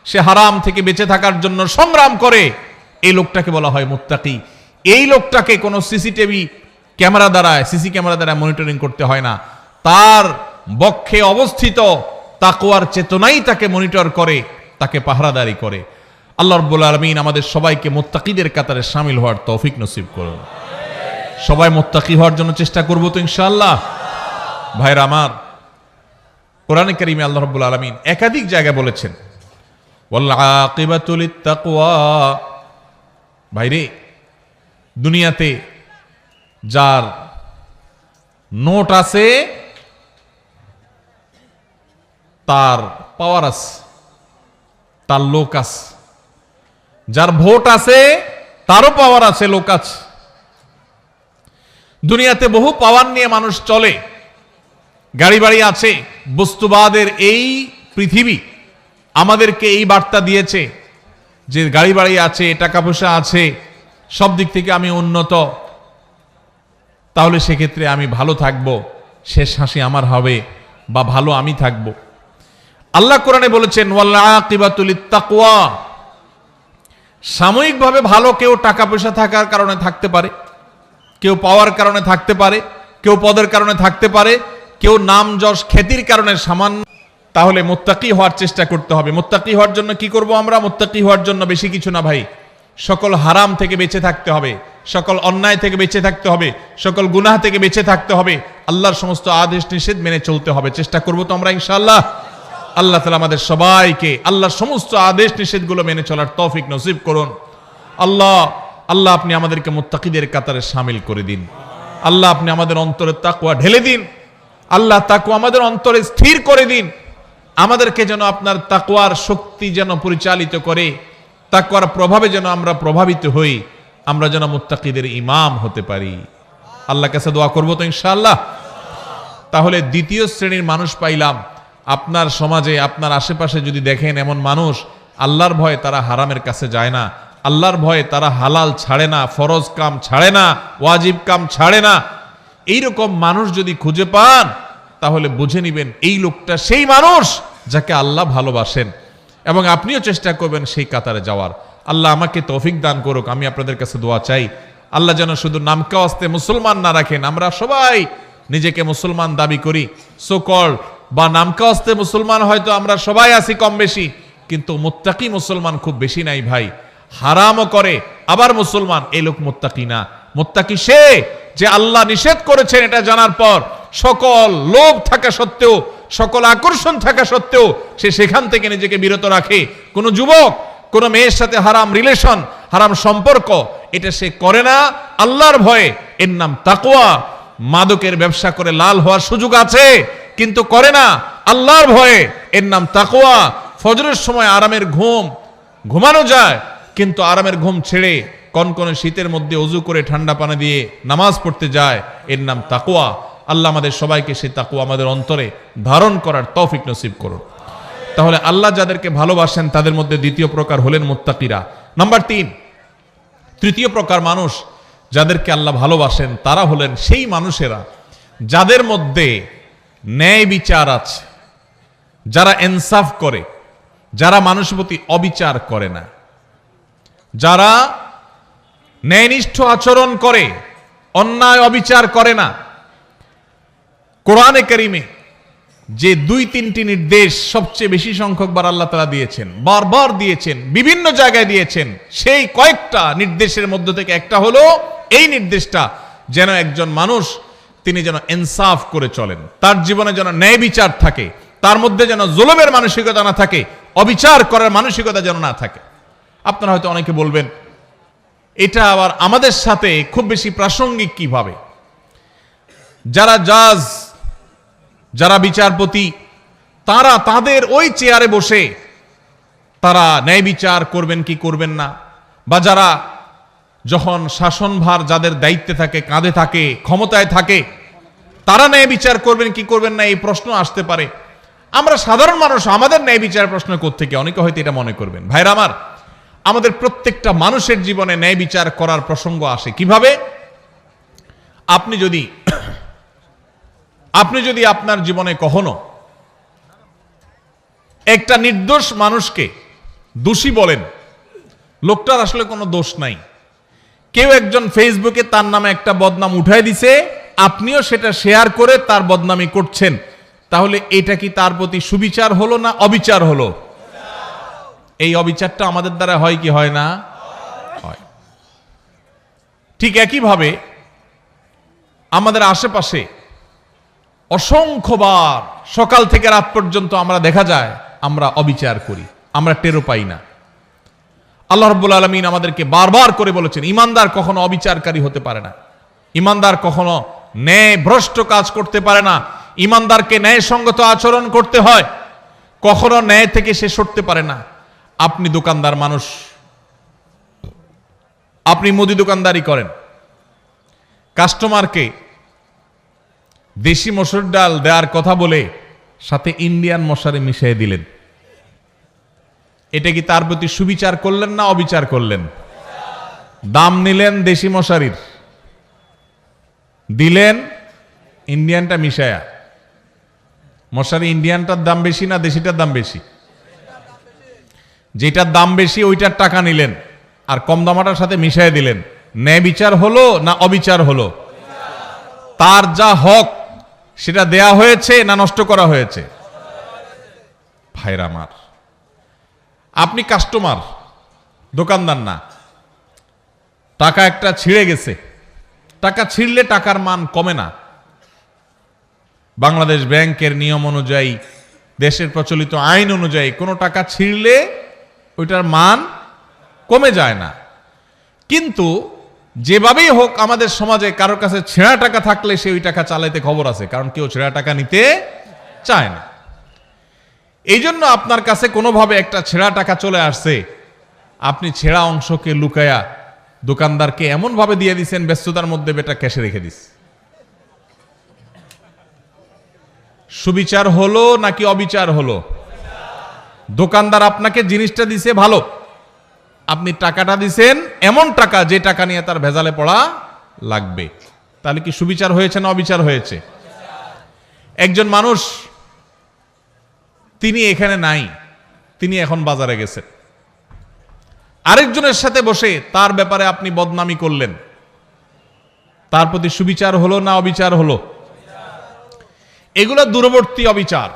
সে হারাম থেকে বেঁচে থাকার জন্য সংগ্রাম করে, এই লোকটাকে বলা হয় মুত্তাকি। এই লোকটাকে কোনো সিসি ক্যামেরা দ্বারা মনিটরিং করতে হয় না, তার বক্ষে অবস্থিত তাকওয়ার চেতনাই তাকে মনিটর করে, তাকে পাহারাদারি করে। আল্লাহ রাব্বুল আলামিন আমাদের সবাইকে মুত্তাকিদের কাতারে শামিল হওয়ার তৌফিক নসিব করুন। সবাই মুত্তাকি হওয়ার জন্য চেষ্টা করব তো ইনশাআল্লাহ। ভাইরা আমার, কোরআনে কারীমে আল্লাহ রাব্বুল আলামিন একাধিক জায়গায় বলেছেন, ওয়াল আকিবাতু লিত্তাকওয়া। ভাইরে, দুনিয়াতে যার নোট আছে তার পাওয়ার আছে, তার লোক আছে, যার ভোট আছে তারও পাওয়ার আছে, লোক আছে। দুনিয়াতে বহু পাওয়ার নিয়ে মানুষ চলে, গাড়ি বাড়ি আছে। বস্তুবাদের এই পৃথিবী আমাদেরকে এই বার্তা দিয়েছে যে গাড়ি বাড়ি আছে, টাকা পয়সা আছে, সব দিক থেকে আমি উন্নত, তাহলে সেক্ষেত্রে আমি ভালো থাকব, শেষ হাসি আমার হবে, বা ভালো আমি থাকব। আল্লাহ কোরআনে বলেছেন ওয়াল আকিবাতু লিত্তাকওয়া। সাময়িকভাবে ভালো কেউ টাকা পয়সা থাকার কারণে থাকতে পারে, কেউ পাওয়ার কারণে থাকতে পারে, কেউ পদের কারণে থাকতে পারে, কেউ নাম যশ খ্যাতির কারণে সামান্য। তাহলে মুত্তাকি হওয়ার চেষ্টা করতে হবে। মুত্তাকি হওয়ার জন্য কি করব আমরা? মুত্তাকি হওয়ার জন্য বেশি কিছু না ভাই, সকল হারাম থেকে বেঁচে থাকতে হবে, সকল অন্যায় থেকে বেঁচে থাকতে হবে, সকল গুনাহ থেকে বেঁচে থাকতে হবে, আল্লাহর সমস্ত আদেশ নিষেধ মেনে চলতে হবে। চেষ্টা করব তো আমরা ইনশাআল্লাহ। আল্লাহ তাআলা আমাদের সবাইকে আল্লাহর সমস্ত আদেশ নিষেধগুলো মেনে চলার তৌফিক নসিব করুন। আল্লাহ আল্লাহ আপনি আমাদেরকে মুত্তাকিদের কাতারে শামিল করে দিন। আল্লাহ আপনি আমাদের অন্তরে তাকওয়া ঢেলে দিন। আল্লাহ তাকওয়া আমাদের অন্তরে স্থির করে দিন। আমাদেরকে যেন আপনার তাকওয়ার শক্তি যেন পরিচালিত করে, তাকওয়ার প্রভাবে যেন আমরা প্রভাবিত হই, আমরা যেন মুত্তাকিদের ইমাম হতে পারি। আল্লাহর কাছে দোয়া করব তো ইনশাআল্লাহ। তাহলে দ্বিতীয় শ্রেণীর মানুষ পাইলাম। আপনার সমাজে আপনার আশেপাশে যদি দেখেন এমন মানুষ, আল্লাহর ভয়ে তারা হারামের কাছে যায় না, আল্লাহর ভয়ে তারা হালাল ছাড়ে না, ফরজ কাম ছাড়ে না, ওয়াজিব কাম ছাড়ে না, এইরকম মানুষ যদি খুঁজে পান তাহলে বুঝে নিবেন এই লোকটা সেই মানুষ যাকে আল্লাহ ভালোবাসেন, এবং আপনিও চেষ্টা করবেন সেই কাতারে যাওয়ার। আল্লাহ আমাকে তৌফিক দান করুক। আমি আপনাদের কাছে দোয়া চাই, আল্লাহ যেন শুধু নামকাওয়াস্তে মুসলমান না রাখেন। আমরা সবাই নিজেকে মুসলমান দাবি করি, সোকল বা নামকাওয়াস্তে মুসলমান হয়তো আমরা সবাই আছি কম বেশি, কিন্তু মুত্তাকি মুসলমান খুব বেশি নাই ভাই। হারামও করে আবার মুসলমান, এই লোক মুত্তাকি না। মুত্তাকি সে যে আল্লাহ নিষেধ করেছেন এটা জানার পর সকল লোভ থাকা সত্ত্বেও, সকল আকর্ষণ থাকা সত্ত্বেও সে সেখান থেকে নিজেকে বিরত রাখে। কোন যুবক কোন মেয়ের সাথে হারাম রিলেশন, হারাম সম্পর্ক এটা সে করে না আল্লাহর ভয়ে, এর নাম তাকওয়া। মাদকের ব্যবসা করে লাল হওয়ার সুযোগ আছে কিন্তু করে না আল্লাহর ভয়ে, এর নাম তাকওয়া। ফজরের সময় আরামের ঘুম ঘুমানো যায়, কিন্তু আরামের ঘুম ছেড়ে কনকনে শীতের মধ্যে ওযু করে ঠান্ডা পানি দিয়ে নামাজ পড়তে যায়, এর নাম তাকওয়া। আল্লাহ আমাদের সবাইকে সেই তাকওয়া আমাদের অন্তরে ধারণ করার তৌফিক নসিব করুন। তাহলে আল্লাহ যাদেরকে ভালোবাসেন তাদের মধ্যে দ্বিতীয় প্রকার হলেন মুত্তাকিরা। নাম্বার 3, তৃতীয় প্রকার মানুষ যাদেরকে আল্লাহ ভালোবাসেন তারা হলেন সেই মানুষেরা যাদের মধ্যে ন্যায় বিচার আছে, যারা ইনসাফ করে, যারা মানুষের প্রতি অবিচার করে না, যারা ন্যায়নিষ্ঠ আচরণ করে, অন্যায় অবিচার করে না। কোরআনে কারিমে যে 2-3টি নির্দেশ সবচেয়ে বেশি সংখ্যকবার আল্লাহ তাআলা দিয়েছেন, বারবার দিয়েছেন, বিভিন্ন জায়গায় দিয়েছেন, সেই কয়েকটা নির্দেশের মধ্য থেকে একটা হলো এই নির্দেশটা যেন একজন মানুষ তিনি যেন ইনসাফ করে চলেন, তার জীবনে যেন ন্যায় বিচার থাকে, তার মধ্যে যেন জুলুমের মানসিকতা না থাকে, অবিচার করার মানসিকতা যেন না থাকে। আপনারা হয়তো অনেকে বলবেন এটা আবার আমাদের সাথে খুব বেশি প্রাসঙ্গিক কিভাবে? যারা জাজ, যারা বিচারপতি, তারা তাদের ওই চেয়ারে বসে তারা ন্যায় বিচার করবেন কি করবেন না, বা যারা যখন শাসনভার যাদের দায়িত্বে থাকে, কাঁধে থাকে, ক্ষমতায় থাকে, তারা ন্যায় বিচার করবেন কি করবেন না এই প্রশ্ন আসতে পারে। আমরা সাধারণ মানুষ, আমাদের ন্যায় বিচার প্রশ্ন কোত্থেকে? অনেকে হয়তো এটা মনে করবেন। ভাইরা আমার, আমাদের প্রত্যেকটা মানুষের জীবনে ন্যায় বিচার করার প্রসঙ্গ আসে কিভাবে? আপনি যদি আপনার জীবনে কখনো একটা নির্দোষ মানুষকে দোষী বলেন, লোকটার আসলে কোনো দোষ নাই, কেউ একজন ফেসবুকে তার নামে একটা বদনাম উঠাই দিছে, আপনিও সেটা শেয়ার করে তার বদনামি করছেন, তাহলে এটা কি তার প্রতি সুবিচার হলো না অবিচার হলো? এই অবিচারটা আমাদের দ্বারা হয় কি হয় না? হয়। ঠিক একইভাবে আমাদের আশেপাশে অসংখ্যবার সকাল থেকে রাত পর্যন্ত আমরা দেখা যায় আমরা অবিচার করি, আমরা টেরও পাই না। আল্লাহ রাব্বুল আলামিন আমাদেরকে বারবার করে বলেছেন ঈমানদার কখনো অবিচারকারী হতে পারে না, ঈমানদার কখনো ন্যায় ভ্রষ্ট কাজ করতে পারে না, ঈমানদারকে ন্যায়সঙ্গত আচরণ করতে হয়, কখনো ন্যায় থেকে সে সরতে পারে না। আপনি দোকানদার মানুষ, আপনি মুদি দোকানদারি করেন, কাস্টমারকে দেশি মসুর ডাল দেওয়ার কথা বলে সাথে ইন্ডিয়ান মশারি মিশিয়ে দিলেন। এটা কি তার প্রতি সুবিচার করলেন না অবিচার করলেন? দাম নিলেন দেশি মশারির, দিলেন ইন্ডিয়ানটা মিশায়া। মশারি ইন্ডিয়ানটার দাম বেশি না দেশিটার দাম বেশি? যেটার দাম বেশি ওইটার টাকা নিলেন আর কম দামাটার সাথে মিশাই দিলেন। ন্যায় বিচার হলো না অবিচার হলো? তার যা হক সেটা দেয়া হয়েছে না নষ্ট করা হয়েছে? ভাইরা আমার, আপনি কাস্টমার, দোকানদার না। টাকা একটা ছিঁড়ে গেছে, টাকা ছিঁড়লে টাকার মান কমে না। বাংলাদেশ ব্যাংকের নিয়ম অনুযায়ী, দেশের প্রচলিত আইন অনুযায়ী কোনো টাকা ছিঁড়লে ওইটার মান কমে যায় না। কিন্তু যেভাবেই হোক আমাদের সমাজে কারোর কাছে ছেঁড়া টাকা থাকলে সে ওই টাকা চালাইতে খবর আছে, কারণ কেউ ছেঁড়া টাকা নিতে চায় না। এই জন্য আপনার কাছে কোনোভাবে একটা ছেঁড়া টাকা চলে আসছে, আপনি ছেঁড়া অংশকে লুকায়া দোকানদারকে এমন ভাবে দিয়ে দিচ্ছেন ব্যস্ততার মধ্যে বেটা ক্যাশে রেখে দিস। সুবিচার হলো নাকি অবিচার হলো? দোকানদার আপনাকে জিনিসটা দিছে ভালো, আপনি টাকাটা দিছেন এমন টাকা যে টাকা নিয়ে তার ভেজালে পড়া লাগবে। তাহলে কি সুবিচার হয়েছে না অবিচার হয়েছে? একজন মানুষ, তিনি এখানে নাই, তিনি এখন বাজারে গেছেন, আরেকজনের সাথে বসে তার ব্যাপারে আপনি বদনামি করলেন, তার প্রতি সুবিচার হলো না অবিচার হলো? এগুলো দূরবর্তী অবিচার।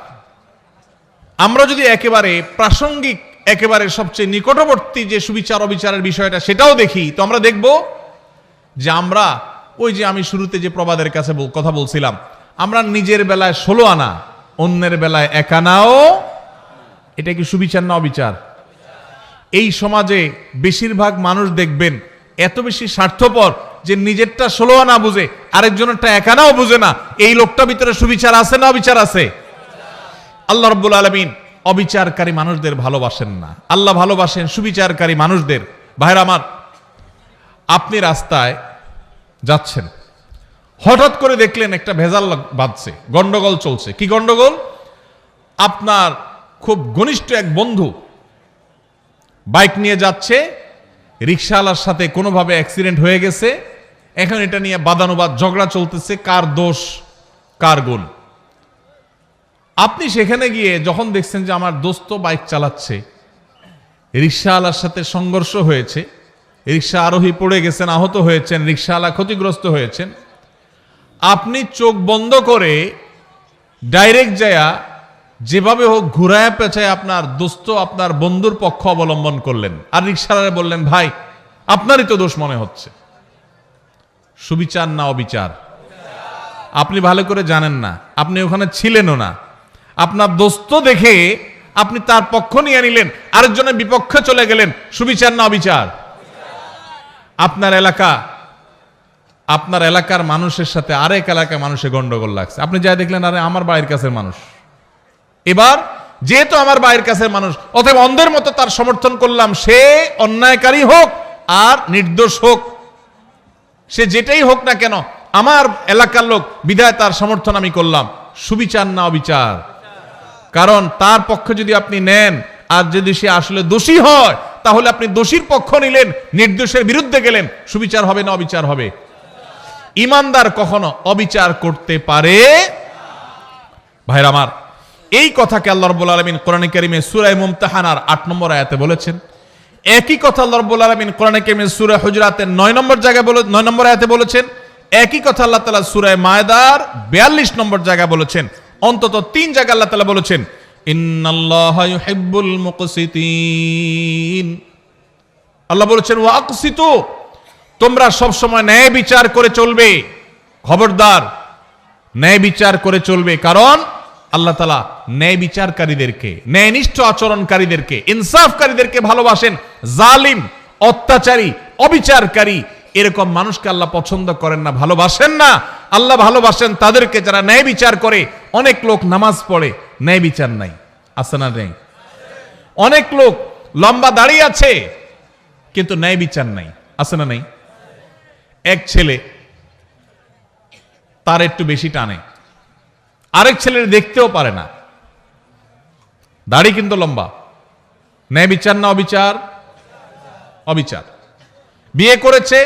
আমরা যদি একেবারে প্রাসঙ্গিক, একেবারে সবচেয়ে নিকটবর্তী যে সুবিচার অবিচারের বিষয়টা সেটাও দেখি, তো আমরা দেখব যে আমরা ওই যে আমি শুরুতে যে প্রবাদের কাছে কথা বলছিলাম, আমরা নিজের বেলায় 16 আনা, অন্যের বেলায় 1 আনাও। এটা কি সুবিচার না অবিচার? এই সমাজে বেশিরভাগ মানুষ দেখবেন এত বেশি স্বার্থপর যে নিজেরটা 16 আনা বুঝে, আরেকজনেরটা 1 আনাও বুঝে না। এই লোকটা ভিতরে সুবিচার আছে না অবিচার আছে? আল্লাহ রাব্বুল আলামিন অবিচারকারী মানুষদের ভালোবাসেন না, আল্লাহ ভালোবাসেন সুবিচারকারী মানুষদের। ভাইরা আমার, আপনি রাস্তায় যাচ্ছেন, হঠাৎ করে দেখলেন একটা ভেজাল বাজছে, গন্ডগোল চলছে। কি গন্ডগোল? আপনার খুব ঘনিষ্ঠ এক বন্ধু বাইক নিয়ে যাচ্ছে, রিকশাওয়ালার সাথে কোনোভাবে অ্যাক্সিডেন্ট হয়ে গেছে। এখন এটা নিয়ে বাদানুবাদ ঝগড়া চলতেছে, কার দোষ কার গুণ। আপনি সেখানে গিয়ে যখন দেখছেন যে আমার দোস্ত বাইক চালাচ্ছে, রিকশাওয়ালার সাথে সংঘর্ষ হয়েছে, রিকশা আরোহী পড়ে গেছেন, আহত হয়েছেন, রিকশাওয়ালা ক্ষতিগ্রস্ত হয়েছেন, আপনি চোখ বন্ধ করে ডাইরেক্ট যায়া যেভাবে হোক ঘুরায় পেঁচায় আপনার দোস্ত, আপনার বন্ধুর পক্ষ অবলম্বন করলেন, আর রিকশাওয়ালা বললেন ভাই আপনারই তো দোষ মনে হচ্ছে। সুবিচার না অবিচার? আপনি ভালো করে জানেন না, আপনি ওখানে ছিলেনও না। আপনার দোস্ত দেখে আপনি তার পক্ষ নিয়ে নিলেন, আরেকজনের বিপক্ষে চলে গেলেন। সুবিচার না অবিচার? আপনার এলাকার মানুষের সাথে আরেক এলাকার মানুষের গন্ডগোল লাগছে, আপনি যাই দেখলেন আরে আমার বাড়ির কাছের মানুষ। এবার যেহেতু আমার বাড়ির কাছের মানুষ, অতএব অন্ধের মতো তার সমর্থন করলাম, সে অন্যায়কারী হোক আর নির্দোষ হোক, সে যেটাই হোক না কেন আমার এলাকার লোক, বিধায় তার সমর্থন আমি করলাম। সুবিচার না অবিচার? কারণ তার পক্ষে যদি আপনি নেন আর যদি সে আসলে দোষী হয়, তাহলে আপনি দোষীর পক্ষ নিলেন, নির্দোষের বিরুদ্ধে গেলেন। সুবিচার হবে না অবিচার হবে? ইমানদার কখনো অবিচার করতে পারে? ভাইরা আমার, এই কথাকে আল্লাহ রাব্বুল আলামিন কোরআনে কারীমে সূরা মুমতাহানার 8 নম্বর আয়াতে বলেছেন। একই কথা আল্লাহ রাব্বুল আলামিন কোরআনে কারীমে সূরা হুজুরাতের 9 নম্বর আয়াতে বলেছেন। একই কথা আল্লাহ তাআলা সূরা মায়দার 42 নম্বর জায়গায় বলেছেন। অন্তত 3 জায়গায় আল্লাহ তাআলা বলেছেন ইন্নাল্লাহা ইউহিব্বুল মুকসিতিন। আল্লাহ বলেছেন ওয়া আকসিতু, তোমরা সব সময় ন্যায় বিচার করে চলবে। খবরদার, ন্যায় বিচার করে চলবে, কারণ আল্লাহ তাআলা ন্যায় বিচারকারীদেরকে, ন্যায়নিষ্ঠ আচরণকারীদেরকে, ইনসাফকারীদেরকে ভালোবাসেন। জালিম, অত্যাচারী, অবিচারকারী এরকম মানুষকে আল্লাহ পছন্দ করেন না, ভালোবাসেন না। আল্লাহ ভালোবাসেন তাদেরকে যারা ন্যায় বিচার করে। অনেক লোক নামাজ পড়ে, ন্যায় বিচার নাই, আছে না নেই? অনেক লোক লম্বা দাঁড়িয়ে আছে কিন্তু ন্যায় বিচার নাই, আছে না নেই? এক ছেলে তার একটু বেশি টানে, আরেক ছেলের দেখতেও পারে না, দাড়ি কিন্তু লম্বা। ন্যায় বিচার না অবিচার? অবিচার। বিয়ে করেছে,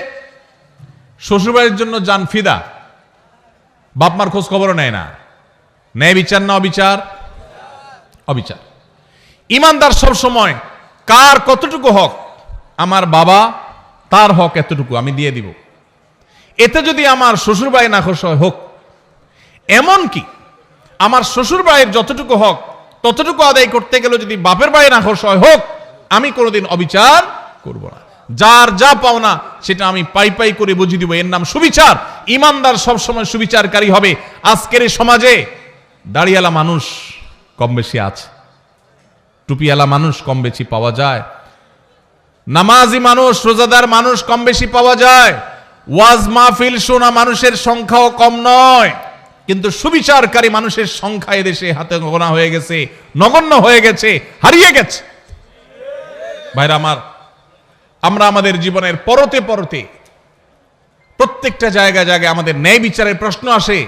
শ্বশুরবাড়ির জন্য জান ফিদা, বাপমার খোঁজ খবরও নেয় না। ন্যায় বিচার না অবিচার? অবিচার। ইমানদার সব সময় কার কতটুকু হক, আমার বাবা তার হক এতটুকু আমি দিয়ে দিব, এতে যদি আমার শ্বশুর বাড়ি নাখোশ হোক, এমন কি আমার শ্বশুর বাড়ির যতটুকু হক ততটুকু আদায় করতে গেলে যদি বাপের বাড়ি নাখোশ হোক, আমি কোনোদিন অবিচার করব না। যার যা পাওনা সেটা আমি পাই পাই করে বুঝিয়ে দিব, এর নাম সুবিচার। ইমানদার সবসময় সুবিচারকারী হবে। আজকের এই সমাজে দাড়িওয়ালা মানুষ কম বেশি আছে, টুপিওয়ালা মানুষ কম বেশি পাওয়া যায়, নামাজি মানুষ রোজাদার মানুষ কম বেশি পাওয়া যায়, ওয়াজ মাহফিল শোনা মানুষের সংখ্যাও কম নয়, কিন্তু সুবিচারকারী মানুষের সংখ্যা এদেশে হাতে গোনা হয়ে গেছে, নগণ্য হয়ে গেছে, হারিয়ে গেছে। ভাইরা আমার, আমরা আমাদের জীবনের পরতে পরতে প্রত্যেকটা জায়গায় জায়গায় আমাদের ন্যায় বিচারের প্রশ্ন আসে।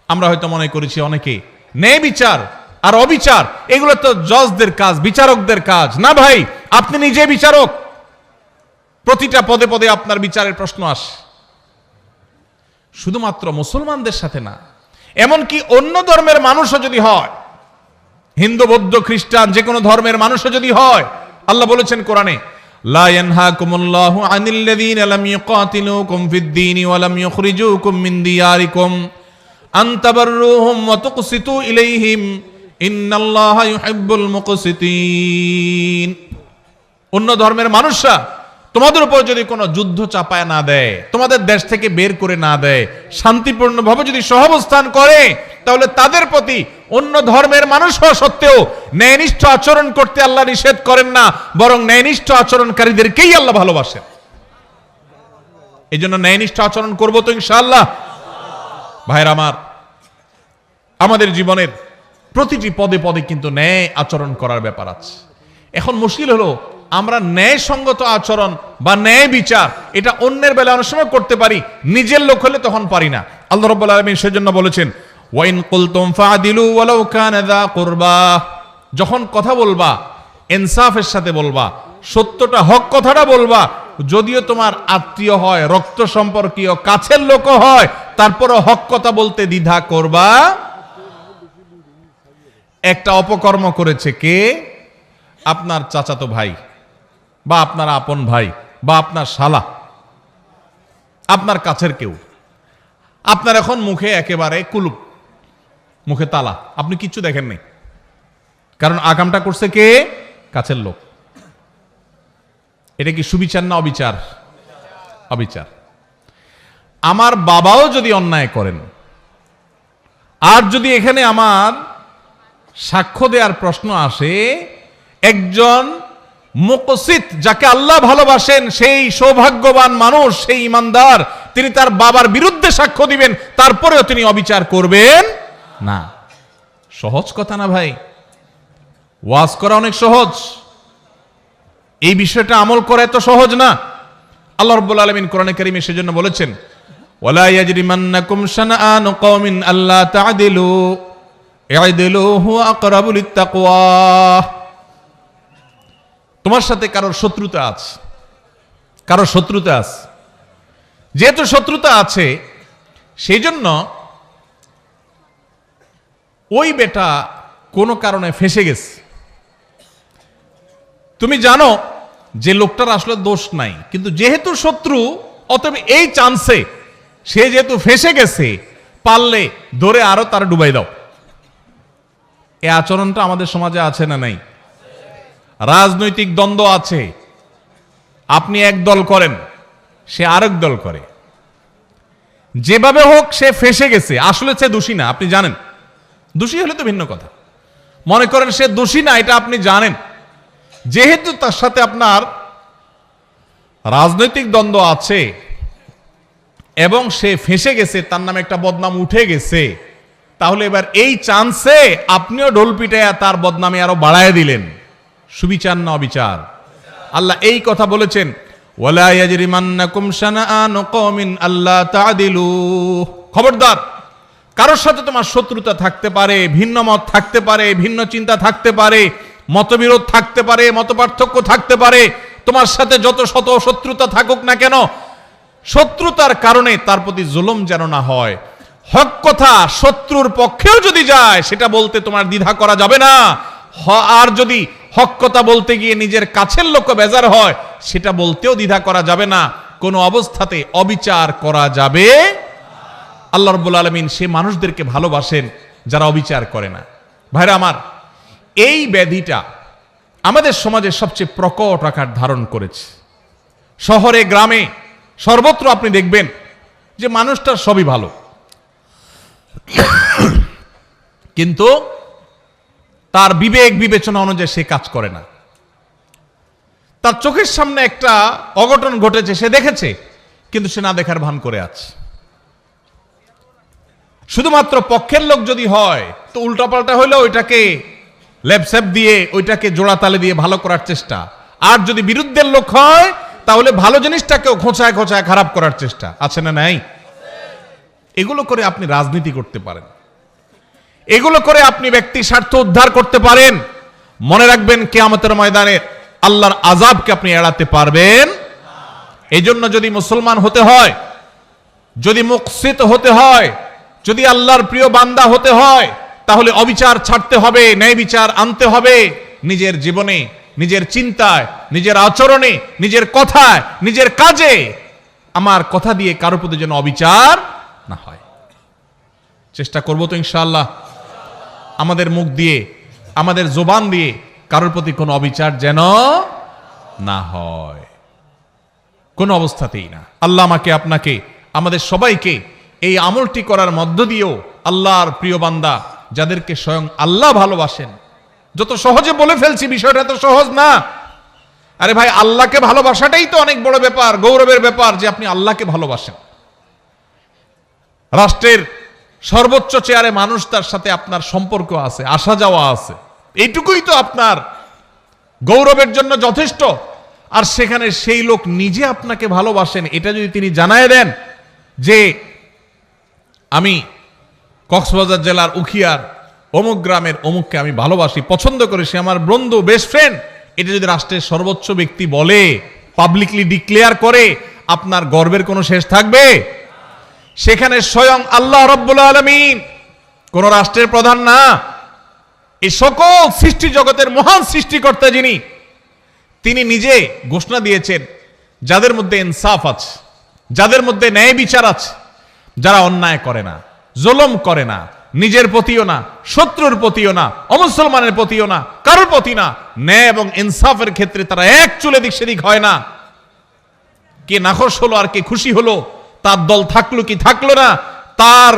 আমরা হয়তো মনে করেছি অনেকে ন্যায় বিচার আর অবিচার এগুলো তো জজদের কাজ, বিচারকদের কাজ। না ভাই, আপনি নিজে বিচারক, প্রতিটা পদে পদে আপনার বিচারের প্রশ্ন আসে। শুধুমাত্র মুসলমানদের সাথে না, এমনকি অন্য ধর্মের মানুষও যদি হয়, হিন্দু বৌদ্ধ খ্রিস্টান যে কোনো ধর্মের মানুষও যদি হয়, আল্লাহ বলেছেন কোরআনে, লা ইয়ানহাকুমুল্লাহু আনিল্লাযীনা লাম ইউকাতিলুকুম ফিদ-দীনি ওয়া লাম ইউখরিজুকুম মিন দিয়ারিকুম আন তাবাররুহুম ওয়া তুকসিতু ইলাইহিম ইন্নাল্লাহা ইউহিব্বুল মুকসিতিন। অন্য ধর্মের মানুষরা তোমাদের উপর যদি কোনো যুদ্ধ চাপায় না দেয়, তোমাদের দেশ থেকে বের করে না দেয়, শান্তিপূর্ণভাবে যদি সহাবস্থান করে, তাহলে তাদের প্রতি অন্য ধর্মের মানুষ হওয়া সত্ত্বেও ন্যায়নিষ্ঠ আচরণ করতে আল্লাহ নিষেধ করেন না, বরং ন্যায়নিষ্ঠ আচরণকারীদেরকেই আল্লাহ ভালোবাসেন। এই জন্য ন্যায়নিষ্ঠ আচরণ করবো তো ইনশাআল্লাহ। ভাইরা আমার, আমাদের জীবনের প্রতিটি পদে পদে কিন্তু ন্যায় আচরণ করার ব্যাপার আছে। এখন মুশকিল হলো, আমরা ন্যায়সঙ্গত আচরণ বা ন্যায় বিচার এটা অন্যের বেলায় অনেক সময় করতে পারি, নিজের লোক হলে তখন পারি না। আল্লাহ রাব্বুল আলামিন সেজন্য বলেছেন, ওয়াইন কুলতুম ফাদিলু ওয়ালাউ কানা যা কুরবা, যখন কথা বলবা ইনসাফের সাথে বলবা, সত্যটা হক কথাটা বলবা, যদিও তোমার আত্মীয় হয়, রক্ত সম্পর্কীয়, কাছের লোক হয়, তারপরও হক কথা বলতে দ্বিধা করবা। একটা অপকর্ম করেছে কে? আপনার চাচাতো ভাই বা আপনার আপন ভাই বা আপনার শালা, আপনার কাছের কেউ। আপনার এখন মুখে একেবারে কুলুপ, মুখে তালা, আপনি কিচ্ছু দেখেন নাই, কারণ আকামটা করছে কে? কাছের লোক। এটা কি সুবিচার না অবিচার? অবিচার। আমার বাবাও যদি অন্যায় করেন, আর যদি এখানে আমার সাক্ষ্য দেওয়ার প্রশ্ন আসে, একজন মুকসিত যাকে আল্লাহ ভালোবাসেন, সেই সৌভাগ্যবান মানুষ, সেই ইমানদার, তিনি তার বাবার বিরুদ্ধে সাক্ষ্য দিবেন, তারপরেও তিনি অবিচার করবেন না। সহজ কথা না ভাই? ওয়াজ করা অনেক সহজ, এই বিষয়টা আমল করা এত সহজ না। আল্লাহ রাব্বুল আলামিন কোরআনে কারীমে সেজন্য বলেছেন, ওয়ালা ইয়াজরিমান্নাকুম শানাআনু কওমিন আল্লা তা'দিলু ই'দিলু হুয়া আকরাবু লিত-তাকওয়া। তোমার সাথে কারোর শত্রুতা আছে, কারোর শত্রুতা আছে, যেহেতু শত্রুতা আছে সেই জন্য ওই বেটা কোনো কারণে ফেঁসে গেছে, তুমি জানো যে লোকটার আসলে দোষ নাই, কিন্তু যেহেতু শত্রু, অতএব এই চান্সে সে যেহেতু ফেঁসে গেছে, পারলে ধরে আরো তার ডুবাই দাও। এই আচরণটা আমাদের সমাজে আছে না নাই? রাজনৈতিক দ্বন্দ্ব আছে, আপনি এক দল করেন, সে আরেক দল করে, যেভাবে হোক সে ফেঁসে গেছে, আসলে সে দোষী না, আপনি জানেন। দোষী হলে তো ভিন্ন কথা, মনে করেন সে দোষী না, এটা আপনি জানেন, যেহেতু তার সাথে আপনার রাজনৈতিক দ্বন্দ্ব আছে এবং সে ফেঁসে গেছে, তার নামে একটা বদনাম উঠে গেছে, তাহলে এবার এই চান্সে আপনিও ঢোল পিটায়া তার বদনামে আরো বাড়ায় দিলেন। সুবিচার না অবিচার? আল্লাহ এই কথা বলেছেন, ওয়ালা ইয়াজরিমান্নাকুম শানাআনু কওমিন আল্লা তা'দিলু, খবরদার, কারোর সাথে তোমার শত্রুতা থাকতে পারে, ভিন্ন মত থাকতে পারে, ভিন্ন চিন্তা থাকতে পারে, মতবিরোধ থাকতে পারে, মতপার্থক্য থাকতে পারে, তোমার সাথে যত শত শত্রুতা থাকুক না কেন, শত্রুতার কারণে তার প্রতি জুলুম যেন না হয়। হক কথা শত্রুর পক্ষেও যদি যায় সেটা বলতে তোমার দ্বিধা করা যাবে না। আর যদি হক কথা বলতে গিয়ে নিজের কাছের লোক বেজার হয় সেটা বলতেও দ্বিধা করা যাবে না। কোনো অবস্থাতে অবিচার করা যাবে। আল্লাহ রাব্বুল আলামিন সে মানুষদেরকে ভালোবাসেন যারা অবিচার করে না। ভাইরা আমার, এই ব্যাধিটা আমাদের সমাজে সবচেয়ে প্রকট আকার ধারণ করেছে। শহরে গ্রামে সর্বত্র আপনি দেখবেন যে মানুষটার সবই ভালো, কিন্তু তার বিবেক বিবেচনা অনুযায়ী সে কাজ করে না। তার চোখের সামনে একটা অঘটন ঘটেছে, সে দেখেছে, কিন্তু সে না দেখার ভান করে আছে। শুধুমাত্র পক্ষের লোক যদি হয় তো উল্টাপাল্টা হইলে ওইটাকে লেপসেপ দিয়ে, ওইটাকে জোড়াতালে দিয়ে ভালো করার চেষ্টা। আর যদি বিরুদ্ধের লোক হয় তাহলে ভালো জিনিসটাকেও খোঁচায় খোঁচায় খারাপ করার চেষ্টা। আছে না নাই? এগুলো করে আপনি রাজনীতি করতে পারেন, এগুলো করে আপনি ব্যক্তি স্বার্থ উদ্ধার করতে পারেন। মনে রাখবেন, কিয়ামতের ময়দানে আল্লাহর আযাবকে আপনি এড়াতে পারবেন। এই জন্য যদি মুসলমান হতে হয়, যদি মুকসিত হতে হয়, যদি আল্লাহর প্রিয় বান্দা হতে হয়, তাহলে অবিচার ছাড়তে হবে, ন্যায় বিচার আনতে হবে নিজের জীবনে, নিজের চিন্তায়, নিজের আচরণে, নিজের কথায়, নিজের কাজে। আমার কথা দিয়ে কারোর প্রতি যেন অবিচার না হয়। চেষ্টা করব তো ইনশাআল্লাহ, আমাদের মুখ দিয়ে, আমাদের জবান দিয়ে কারোর প্রতি কোনো অবিচার যেন না হয়, কোন অবস্থাতেই না। আল্লাহ আমাকে, আপনাকে, আমাদের সবাইকে এই আমলটি করার মধ্য দিয়েও আল্লাহর প্রিয় বান্দা যাদেরকে স্বয়ং আল্লাহ ভালোবাসেন। যত সহজে বলে ফেলছি, বিষয়টা তো সহজ না। আরে ভাই, আল্লাহকে ভালোবাসাটাই তো অনেক বড় ব্যাপার, গৌরবের ব্যাপার যে আপনি আল্লাহকে ভালোবাসেন। রাষ্ট্রের সর্বোচ্চ চেয়ারে মানুষ, তার সাথে আপনার সম্পর্ক আছে, আসা যাওয়া আছে, এইটুকুই তো আপনার গৌরবের জন্য যথেষ্ট। আর সেখানে সেই লোক নিজে আপনাকে ভালোবাসেন, এটা যদি তিনি জানায় দেন যে আমি কক্সবাজার জেলার উখিয়ার অমুক গ্রামের অমুককে আমি ভালোবাসি, পছন্দ করি, সে আমার বন্ধু, বেস্ট ফ্রেন্ড, এটা যদি রাষ্ট্রের সর্বোচ্চ ব্যক্তি বলে, পাবলিকলি ডিক্লেয়ার করে, আপনার গর্বের কোনো শেষ থাকবে? সেখানে স্বয়ং আল্লাহ রাব্বুল আলামিন, কোন রাষ্ট্রের প্রধান না, এই সকল সৃষ্টি জগতের মহান সৃষ্টিকর্তা যিনি, তিনি নিজে ঘোষণা দিয়েছেন যাদের মধ্যে ইনসাফ আছে, যাদের মধ্যে ন্যায় বিচার আছে, যারা অন্যায় করে না, জুলুম করে না, নিজের প্রতিও না, শত্রুর প্রতিও না, অমুসলমানের প্রতিও না, কারোর প্রতি না, ন্যায় এবং ইনসাফের ক্ষেত্রে তারা এক চুলে দিক সেদিক হয় না। কে নাখোশ হলো আর কে খুশি হলো, তার দল থাকলো কি থাকলো না, তার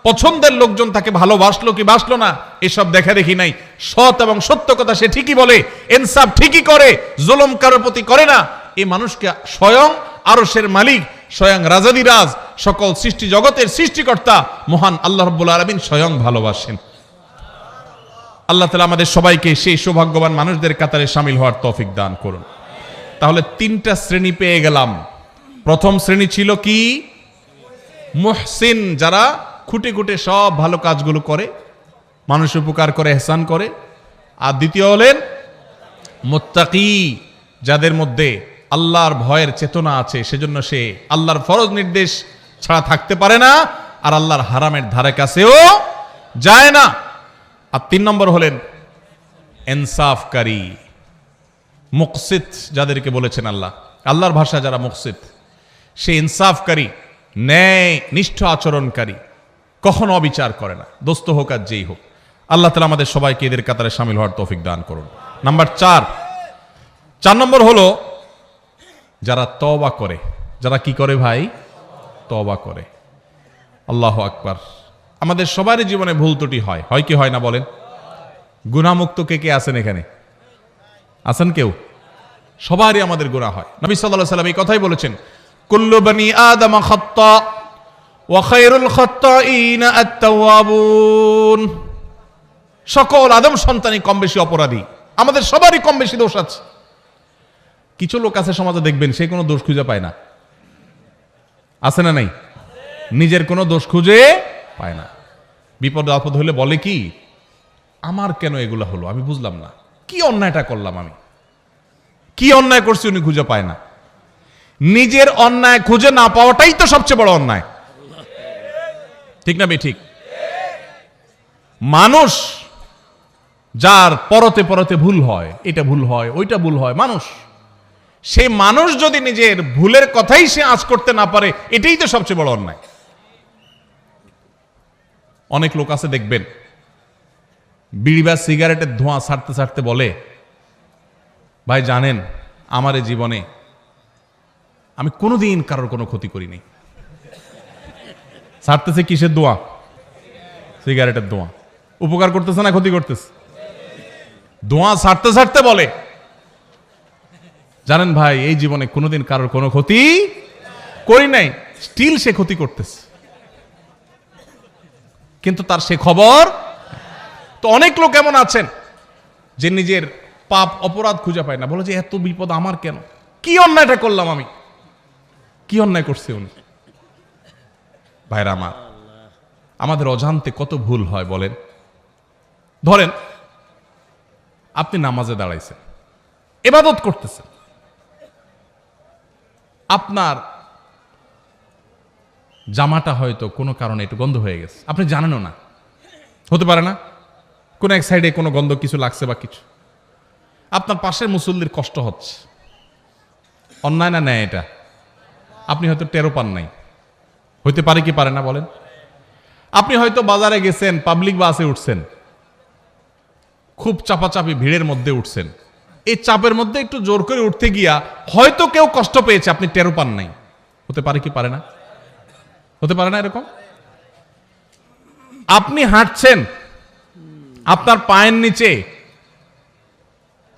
পছন্দের লোকজন তাকে ভালোবাসলো কি বাসলো না, এসব দেখা দেখি নাই। সৎ এবং সত্য কথা সে ঠিকই বলে, ইনসাফ ঠিকই করে, জুলুম কারোর প্রতি করে না। এই মানুষকে স্বয়ং আরশের মালিক, স্বয়ং রাজাদিরাজ, সকল সৃষ্টি জগতের সৃষ্টিকর্তা মহান আল্লাহ রাব্বুল আলামিন স্বয়ং ভালোবাসেন। আল্লাহ তাআলা আমাদের সবাইকে সেই সৌভাগ্যবান মানুষদের কাতারে শামিল হওয়ার তৌফিক দান করুন। তাহলে তিনটা শ্রেণী পেয়ে গেলাম। প্রথম শ্রেণী ছিল কি? মুহসিন, যারা খুঁটে খুঁটে সব ভালো কাজগুলো করে, মানুষ উপকার করে, ইহসান করে। আর দ্বিতীয় হলেন মুত্তাকি, যাদের মধ্যে আল্লাহর ভয়ের চেতনা আছে, সেজন্য সে আল্লাহর ফরজ নির্দেশ ছাড়া থাকতে পারে না, আর আল্লাহর হারামের ধারে কাছেও যায় না। আর 3 নম্বর হলেন ইনসাফকারী, মুকসিত, যাদেরকে বলেছেন আল্লাহ। আল্লাহর ভাষা যারা মুকসিত, সে ইনসাফকারী, ন্যায় নিষ্ঠ আচরণকারী, কখনো অবিচার করে না, দোস্ত হোক আর যেই হোক। আল্লাহ তাআলা আমাদের সবাইকে এদের কাতারে শামিল হওয়ার তৌফিক দান করুন। নাম্বার 4 নম্বর হলো যারা তওবা করে। যারা কি করে ভাই? তওবা করে। আল্লাহু আকবার। আমাদের সবারই জীবনে ভুল ত্রুটি হয়, হয় কি হয় না বলেন? গুনাহমুক্ত কে কে আছেন এখানে? আছেন কেউ? সবারই আমাদের গুনাহ হয়। নবী সাল্লাল্লাহু আলাইহি ওয়াসাল্লাম এই কথাই বলেছেন, কুল্লু বনি আদম খাত্তা ওয়া খায়রুল খাত্তাইনা আত-তাওয়াবুন। সকল আদম সন্তানই কম বেশি অপরাধী, আমাদের সবারই কম বেশি দোষ আছে। কিছু লোক আছে সমাজে দেখবেন সে কোনো দোষ খুঁজে পায় না, আছে না নাই? নিজের কোনো দোষ খুঁজে পায় না। বিপদ আপদ হলে বলে কি, আমার কেন এগুলো হলো, আমি বুঝলাম না, কি অন্যায়টা করলাম, আমি কি অন্যায় করছি উনি খুঁজে পায় না। নিজের অন্যায় খুঁজে না পাওয়াটাই তো সবচেয়ে বড় অন্যায়, ঠিক না ঠিক? মানুষ যার পরতে পরতে ভুল হয়, এটা ভুল হয়, ওইটা ভুল হয়, মানুষ, সেই মানুষ যদি নিজের ভুলের কথাই সে আঁচ করতে না পারে, এটাই তো সবচেয়ে বড় অন্যায়। অনেক লোক আছে দেখবেন, বিড়ি বা সিগারেটের ধোঁয়া ছাড়তে ছাড়তে বলে, ভাই জানেন আমার এই জীবনে আমি কোনোদিন কারোর কোনো ক্ষতি করিনি। ছাড়তেছে কিসের ধোঁয়া? সিগারেটের ধোঁয়া। উপকার করতেছে না ক্ষতি করতেছে? ধোঁয়া ছাড়তে ছাড়তে বলে, জানেন ভাই এই জীবনে কোনোদিন কারোর কোনো ক্ষতি করি নাই, স্টিল সে ক্ষতি করতেছে, কিন্তু তার সে খবর। তো অনেক লোক এমন আছেন যে নিজের পাপ অপরাধ খুঁজে পায় না, বলে যে এত বিপদ আমার কেন, কি অন্যায়টা করলাম আমি, কি অন্যায় করছে উনি। ভাইরা আমার, আমাদের অজান্তে কত ভুল হয় বলেন। ধরেন আপনি নামাজে দাঁড়াইছেন, ইবাদত করতেছেন, আপনার জামাটা হয়তো কোনো কারণে একটু গন্ধ হয়ে গেছে, আপনি জানেনও না, হতে পারে না কোন এক সাইডে কোনো গন্ধ কিছু লাগছে বা কিছু, আপনার পাশের মুসল্লির কষ্ট হচ্ছে, অন্যায় না ন্যায় এটা? আপনি হয়তো টেরো পান নাই, হইতে পারে কি পারে না বলেন? আপনি হয়তো বাজারে গেছেন, পাবলিক বাসে উঠছেন, খুব চাপাচাপি ভিড়ের মধ্যে উঠছেন, এই চাপের মধ্যে একটু জোর করে উঠতে গিয়া হয়তো কেউ কষ্ট পেয়েছে, আপনি টেরো পান নাই, হতে পারে কি পারে না? হতে পারে না এরকম? আপনি হাঁটছেন, আপনার পায়ের নিচে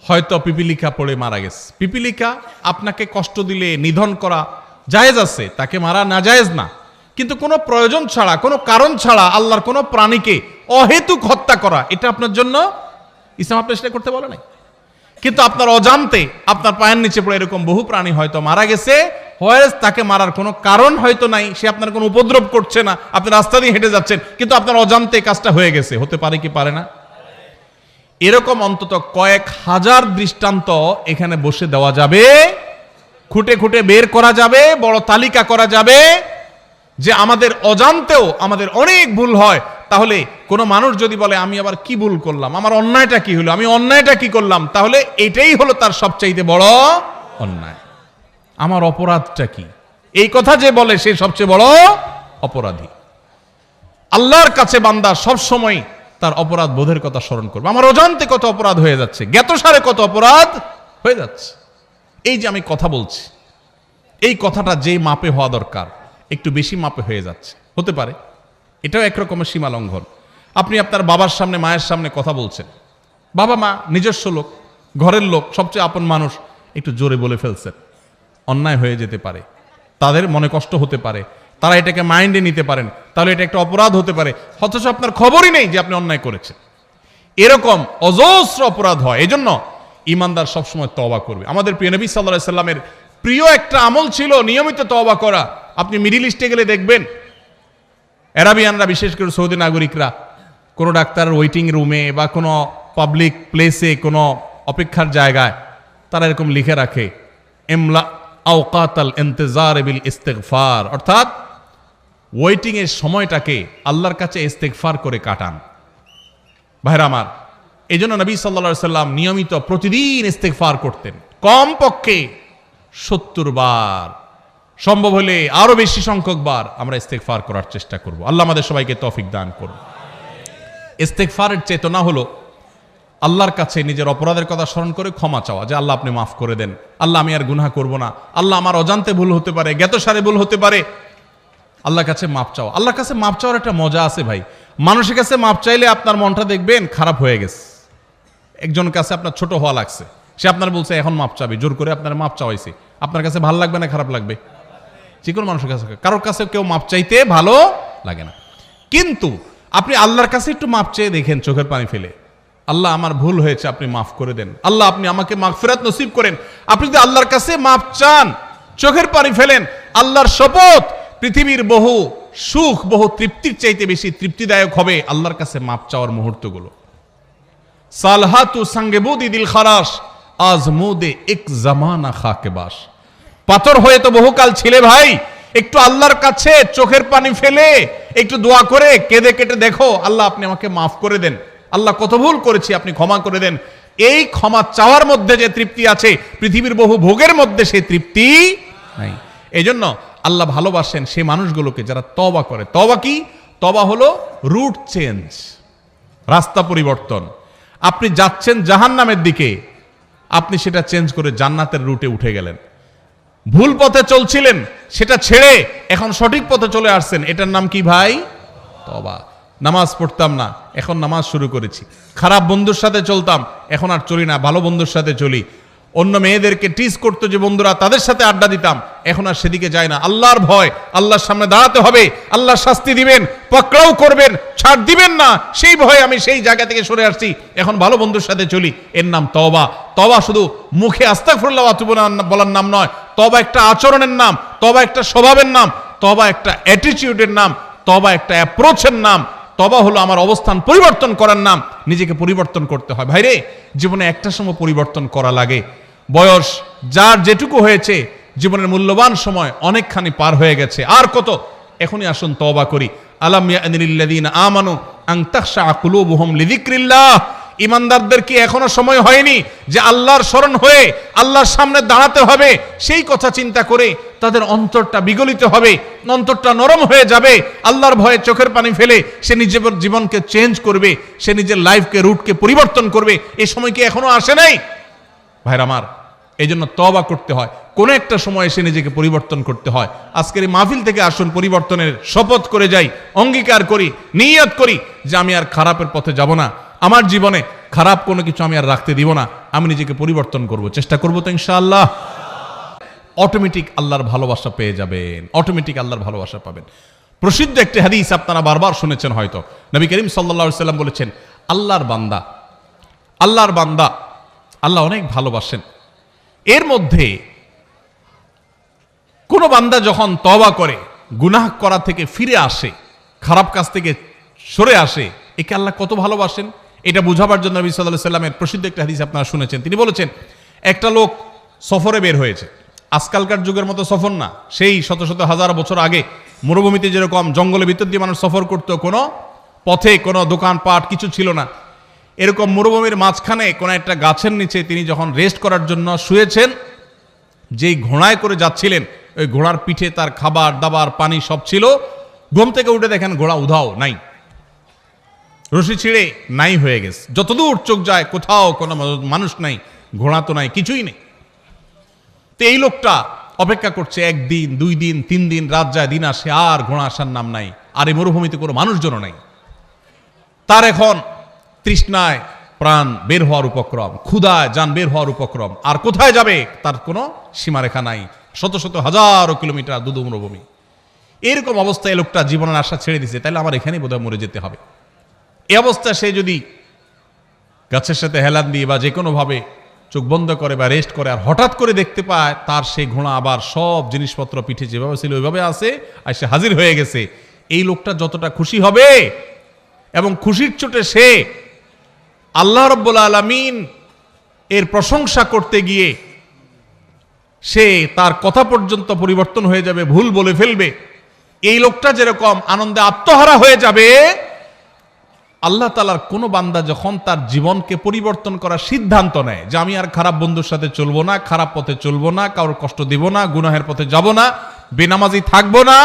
হয়তো পিপিলিকা পড়ে মারা গেছে। পিপিলিকা আপনাকে কষ্ট দিলে নিধন করা জায়েজ আছে, তাকে মারা না জায়েজ না, কিন্তু কোনো প্রয়োজন ছাড়া, কোনো কারণ ছাড়া আল্লাহর কোনো প্রাণীকে অহেতুক হত্যা করা, এটা আপনার জন্য ইসলাম আপনি সেটা করতে বলে নাই। কিন্তু আপনার অজান্তে আপনার পায়ের নিচে পড়ে এরকম বহু প্রাণী হয়তো মারা গেছে, হয়তো তাকে মারার কোনো কারণ হয়তো নাই, সে আপনার কোনো উপদ্রব করছে না, আপনি রাস্তা দিয়ে হেঁটে যাচ্ছেন, কিন্তু আপনার অজান্তে কাজটা হয়ে গেছে, হতে পারে কি পারে না? এরকম অন্তত কয়েক হাজার দৃষ্টান্ত এখানে বসে দেওয়া যাবে, খুঁটে খুঁটে বের করা যাবে, বড় তালিকা করা যাবে, যে আমাদের অজান্তেও আমাদের অনেক ভুল হয়। তাহলে কোন মানুষ যদি বলে আমি আবার কি ভুল করলাম, আমার অন্যায়টা কি হলো, আমি অন্যায়টা কি করলাম, তাহলে এটাই হলো তার সবচাইতে বড় অন্যায়। আমার অপরাধটা কি, এই কথা যে বলে সে সবচেয়ে বড় অপরাধী। আল্লাহর কাছে বান্দা সব সময় তার অপরাধ বোধের কথা স্মরণ করবে। আমার অজান্তে কত অপরাধ হয়ে যাচ্ছে, জ্ঞাতসারে কত অপরাধ হয়ে যাচ্ছে। এই যে আমি কথা বলছি, এই কথাটা যে মাপে হওয়া দরকার একটু বেশি মাপে হয়ে যাচ্ছে, হতে পারে এটাও একরকমের সীমা লঙ্ঘন। আপনি আপনার বাবার সামনে, মায়ের সামনে কথা বলছেন, বাবা মা নিজস্ব লোক, ঘরের লোক, সবচেয়ে আপন মানুষ, একটু জোরে বলে ফেলছেন, অন্যায় হয়ে যেতে পারে, তাদের মনে কষ্ট হতে পারে, তারা এটাকে মাইন্ডে নিতে পারেন, তাহলে এটা একটা অপরাধ হতে পারে, অথচ আপনার খবরই নেই যে আপনি অন্যায় করেছেন। এরকম অজস্র অপরাধ হয়। এই জন্য ইমানদার সবসময় তওবা করবে। আমাদের প্রিয় নবী সাল্লাল্লাহু আলাইহি সাল্লামের প্রিয় একটা আমল ছিল নিয়মিত তওবা করা। আপনি মিডিল ইস্টে গেলে দেখবেন আরাবিয়ানরা, বিশেষ করে সৌদি নাগরিকরা, কোনো ডাক্তারের ওয়েটিং রুমে বা কোনো পাবলিক প্লেসে, কোনো অপেক্ষার জায়গায় তারা এরকম লিখে রাখে, ইমলা আওকাতাল ইন্তিজার বিল ইস্তিগফার, অর্থাৎ ওয়েটিং এর সময়টাকে আল্লাহর কাছে ইস্তিগফার করে কাটান। ভাইরা আমার, এই জন্য নবী সাল্লাল্লাহু আলাইহি সাল্লাম নিয়মিত প্রতিদিন ইস্তিগফার করতেন, কমপক্ষে 70 বার, সম্ভব হলে আরো বেশি সংখ্যক বার আমরা ইস্তিগফার করার চেষ্টা করব। আল্লাহ আমাদের সবাইকে তৌফিক দান করুন। ইস্তিগফারের চেতনা হলো আল্লাহর কাছে নিজের অপরাধের কথা স্মরণ করে ক্ষমা চাওয়া, যে আল্লাহ আপনি মাফ করে দেন, আল্লাহ আমি আর গুনাহ করব না, আল্লাহ আমার অজান্তে ভুল হতে পারে, জ্ঞাতসারে ভুল হতে পারে, আল্লাহর কাছে মাপ চাওয়া। আল্লাহর কাছে মাপ চাওয়ার একটা মজা আছে ভাই। মানুষের কাছে মাপ চাইলে আপনার মনটা দেখবেন খারাপ হয়ে গেছে। একজন কাছে আপনার ছোট হওয়া লাগছে, সে আপনার বলছে এখন মাপ চাবি, জোর করে আপনার মাপ চাওয়াইছে, আপনার কাছে ভালো লাগবে না খারাপ লাগবে? যে কোনো মানুষের কাছে, কারোর কাছে কেউ মাপ চাইতে ভালো লাগে না। কিন্তু আপনি আল্লাহর কাছে একটু মাপ চেয়ে দেখেন, চোখের পানি ফেলে, আল্লাহ আমার ভুল হয়েছে, আপনি মাফ করে দেন, আল্লাহ আপনি আমাকে মাগফিরাত নসিব করেন। আপনি যদি আল্লাহর কাছে মাপ চান, চোখের পানি ফেলেন, আল্লাহর শপথ, পৃথিবীর বহু সুখ, বহু তৃপ্তির চাইতে বেশি তৃপ্তিদায়ক হবে আল্লাহর কাছে মাপ চাওয়ার মুহূর্তগুলো। সালহাতু সাঙ্গেবুদি দিল খারাস আজমুদে এক জামানা খাকে বাস। পাথর হয়ে তো বহুকাল ছিলে ভাই, একটু আল্লাহর কাছে চোখের পানি ফেলে একটু দোয়া করে কেঁদে কেটে দেখো, আল্লাহ আপনি আমাকে মাফ করে দেন, আল্লাহ কত ভুল করেছি আপনি ক্ষমা করে দেন। এই ক্ষমা চাওয়ার মধ্যে যে তৃপ্তি আছে, পৃথিবীর বহু ভোগের মধ্যে সেই তৃপ্তি নাই। এই জন্য আল্লাহ ভালোবাসেন সেই মানুষগুলোকে যারা তওবা করে। তওবা কি? তওবা হলো রুট চেঞ্জ, রাস্তা পরিবর্তন। আপনি যাচ্ছেন জাহান্নামের দিকে, আপনি সেটা চেঞ্জ করে জান্নাতের রুটে উঠে গেলেন। ভুল পথে চলছিলেন, সেটা ছেড়ে এখন সঠিক পথে চলে আসছেন, এটার নাম কি ভাই? তওবা। নামাজ পড়তাম না, এখন নামাজ শুরু করেছি। খারাপ বন্ধুর সাথে চলতাম, এখন আর চলি না, ভালো বন্ধুর সাথে চলি। অন্য মেয়েদেরকে টিজ করতো যে বন্ধুরা, তাদের সাথে আড্ডা দিতাম, এখন আর সেদিকে যায় না। আল্লাহর ভয়, আল্লাহর সামনে দাঁড়াতে হবে, আল্লাহ শাস্তি দিবেন, পাকড়াও করবেন, ছাড় দিবেন না, সেই ভয়ে আমি সেই জায়গা থেকে সরে আসছি, এখন ভালো বন্ধুর সাথে চলি। এর নাম তওবা। তওবা শুধু মুখে আস্তাগফিরুল্লাহ ওয়া আতুবু ইলাইহি বলার নাম নয়, তওবা একটা আচরণের নাম, তওবা একটা স্বভাবের নাম, তওবা একটা অ্যাটিটিউডের নাম, তওবা একটা অ্যাপ্রোচের নাম। তওবা হলো আমার অবস্থান পরিবর্তন করার নাম, নিজেকে পরিবর্তন করতে হয়। ভাইরে, জীবনে একটা সময় পরিবর্তন করা লাগে। বয়স যার যেটুকু হয়েছে, জীবনের মূল্যবান সময় অনেকখানি পার হয়ে গেছে, আর কত? এখনই আসুন তওবা করি। আলাম ইয়ানিল্লাযীনা আমানু আন তাখশা কুলুবুহুম লিযিকরিল্লাহ। ইমানদারদের কি এখনো সময় হয়নি যে আল্লাহর স্মরণ হয়ে আল্লাহর সামনে দাঁড়াতে হবে? সেই কথা চিন্তা করে তাদের অন্তরটা বিগলিত হবে, অন্তরটা নরম হয়ে যাবে। আল্লাহর ভয়ে চোখের পানি ফেলে সে নিজের জীবনকে চেঞ্জ করবে, সে নিজের লাইফকে, রুটকে পরিবর্তন করবে। এই সময় কি এখনো আসে নাই? ভাইরা আমার, এই জন্য তওবা করতে হয়, কোন একটা সময় এসে নিজেকে পরিবর্তন করতে হয়। আজকের এই মাহফিল থেকে আসুন পরিবর্তনের শপথ করে যাই, অঙ্গীকার করি, নিয়ত করি যে আমি আর খারাপের পথে যাব না, আমার জীবনে খারাপ কোনো কিছু আমি আর রাখতে দিব না, আমি নিজেকে পরিবর্তন করব, চেষ্টা করব তো ইনশাআল্লাহ। অটোমেটিক আল্লাহর ভালোবাসা পেয়ে যাবেন, অটোমেটিক আল্লাহর ভালোবাসা পাবেন। প্রসিদ্ধ একটি হাদিস আপনারা বারবার শুনেছেন হয়তো, নবী করিম সাল্লাল্লাহু আলাইহি সাল্লাম বলেছেন, আল্লাহর বান্দা, আল্লাহর বান্দা আল্লাহ অনেক ভালোবাসেন। এর মধ্যে কোন বান্দা যখন তওবা করে, গুনাহ করা থেকে ফিরে আসে, খারাপ কাজ থেকে সরে আসে, একে আল্লাহ কত ভালোবাসেন এটা বোঝাবার জন্য নবী সাল্লাল্লাহু আলাইহি সাল্লামের প্রসিদ্ধ একটা হাদিস আপনারা শুনেছেন। তিনি বলেছেন, একটা লোক সফরে বের হয়েছে, আজকালকার যুগের মতো সফর না, সেই শত শত হাজার বছর আগে মরুভূমিতে যেরকম জঙ্গলের ভিতর দিয়ে মানুষ সফর করতো, কোনো পথে কোনো দোকানপাট কিছু ছিল না, এরকম মরুভূমির মাঝখানে কোনো একটা গাছের নিচে তিনি যখন রেস্ট করার জন্য শুয়েছেন, যেই ঘোড়ায় করে যাচ্ছিলেন, ওই ঘোড়ার পিঠে তার খাবার দাবার পানি সব ছিল। ঘুম থেকে উঠে দেখেন ঘোড়া উধাও, নাই, রশি ছিঁড়ে নাই হয়ে গেছে। যতদূর চোখ যায় কোথাও কোনো মানুষ নাই, ঘোড়া তো নাই, কিছুই নেই। তো এই লোকটা অপেক্ষা করছে, একদিন, 2 দিন, 3 দিন, রাত যায়, দিন আসে, আর ঘোড়া আসার নাম নাই, আর এই মরুভূমিতে কোনো মানুষজনও নাই। তার এখন তৃষ্ণায় প্রাণ বের হওয়ার উপক্রম, ক্ষুধায় যান বের হওয়ার উপক্রম, আর কোথায় যাবে তার কোনো সীমারেখা নাই, শত শত হাজারো কিলোমিটার দুধু মরুভূমি। এরকম অবস্থায় লোকটা জীবনের আশা ছেড়ে দিছে, তাহলে আমার এখানেই বোধহয় মরে যেতে হবে। এই অবস্থায় সে যদি গাছের সাথে হেলান দিয়ে বা যে কোনোভাবে চোখ বন্ধ করে বা রেস্ট করে, আর হঠাৎ করে দেখতে পায় তার সেই ঘোড়া আবার সব জিনিসপত্র পিঠে যেভাবে ছিল ওইভাবে আছে, আর সে হাজির হয়ে গেছে, এই লোকটা যতটা খুশি হবে, এবং খুশির চোটে সে আল্লাহ রাব্বুল আলামিন এর প্রশংসা করতে গিয়ে সে তার কথা পর্যন্ত পরিবর্তন হয়ে যাবে, ভুল বলে ফেলবে। এই লোকটা যেরকম আনন্দে আত্মহারা হয়ে যাবে, আল্লাহ তাআলার কোন বান্দা যখন তার জীবনকে পরিবর্তন করার সিদ্ধান্ত নেয় যে আমি আর খারাপ বন্ধুর সাথে চলবো না, খারাপ পথে চলবো না, কারোর কষ্ট দিব না, গুনাহের পথে যাব না, বেনামাজি থাকবো না,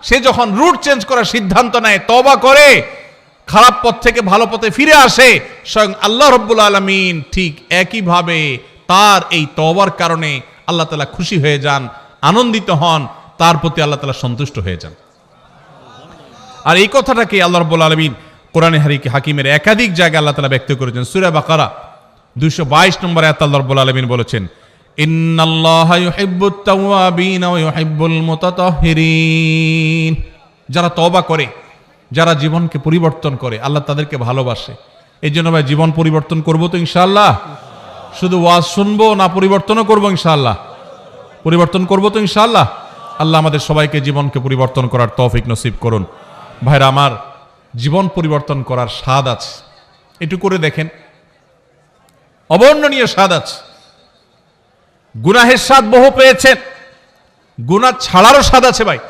সে যখন রুট চেঞ্জ করার সিদ্ধান্ত নেয়, তওবা করে, খারাপ পথ থেকে ভালো পথে ফিরে আসে, স্বয়ং আল্লাহ রাব্বুল আলামিন ঠিক একইভাবে তার এই তওবার কারণে আল্লাহ তাআলা খুশি হয়ে যান, আনন্দিত হন, তার প্রতি আল্লাহ তাআলা সন্তুষ্ট হয়ে যান। আর এই কথাটাকে আল্লাহ রাব্বুল আলামিন কোরআনে হাকিমের একাধিক জায়গায় আল্লাহ তাআলা ব্যক্ত করেছেন। সূরা বাকারা 222 নম্বর আয়াতে আল্লাহ রাব্বুল আলামিন বলেছেন, ইন্নাল্লাহা ইউহিব্বুত তাওয়াবিনা ওয়া ইউহিব্বুল মুতাতাহহিরিন। যারা তওবা করে, যারা জীবনকে পরিবর্তন করে, আল্লাহ তাদেরকে ভালোবাসে। এই জন্য ভাই জীবন পরিবর্তন করবো তো ইনশাআল্লাহ, শুধু ওয়াজ শুনবো না, পরিবর্তনও করবো ইনশাআল্লাহ, পরিবর্তন করবো তো ইনশাআল্লাহ। আল্লাহ আমাদের সবাইকে জীবনকে পরিবর্তন করার তৌফিক নসিব করুন। ভাইরা আমার, জীবন পরিবর্তন করার স্বাদ আছে, একটু করে দেখেন, অবর্ণনীয় স্বাদ আছে। গুনাহের স্বাদ বহু পেয়েছেন, গুনাহ ছাড়ারও স্বাদ আছে ভাই।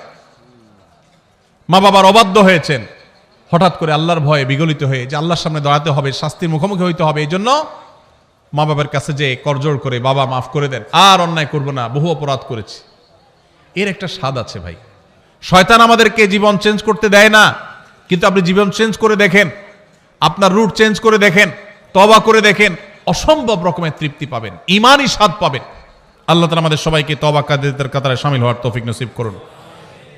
মা বাবার অবাধ্য হয়েছেন, হঠাৎ করে আল্লাহর ভয়ে বিগলিত হয়ে যে আল্লাহর সামনে দাঁড়াতে হবে, শাস্তির মুখোমুখি হইতে হবে, এই জন্য মা বাবার কাছে যে করজোড় করে, বাবা মাফ করে দেন, আর অন্যায় করবো না, বহু অপরাধ করেছি, এর একটা স্বাদ আছে ভাই। শয়তান আমাদেরকে জীবন চেঞ্জ করতে দেয় না, কিন্তু আপনি জীবন চেঞ্জ করে দেখেন, আপনার রুট চেঞ্জ করে দেখেন, তওবা করে দেখেন, অসম্ভব রকমের তৃপ্তি পাবেন, ঈমানি স্বাদ পাবেন। আল্লাহ তাআলা আমাদের সবাইকে তওবাকারীদের কাতারে শামিল হওয়ার তৌফিক নসিব করুন।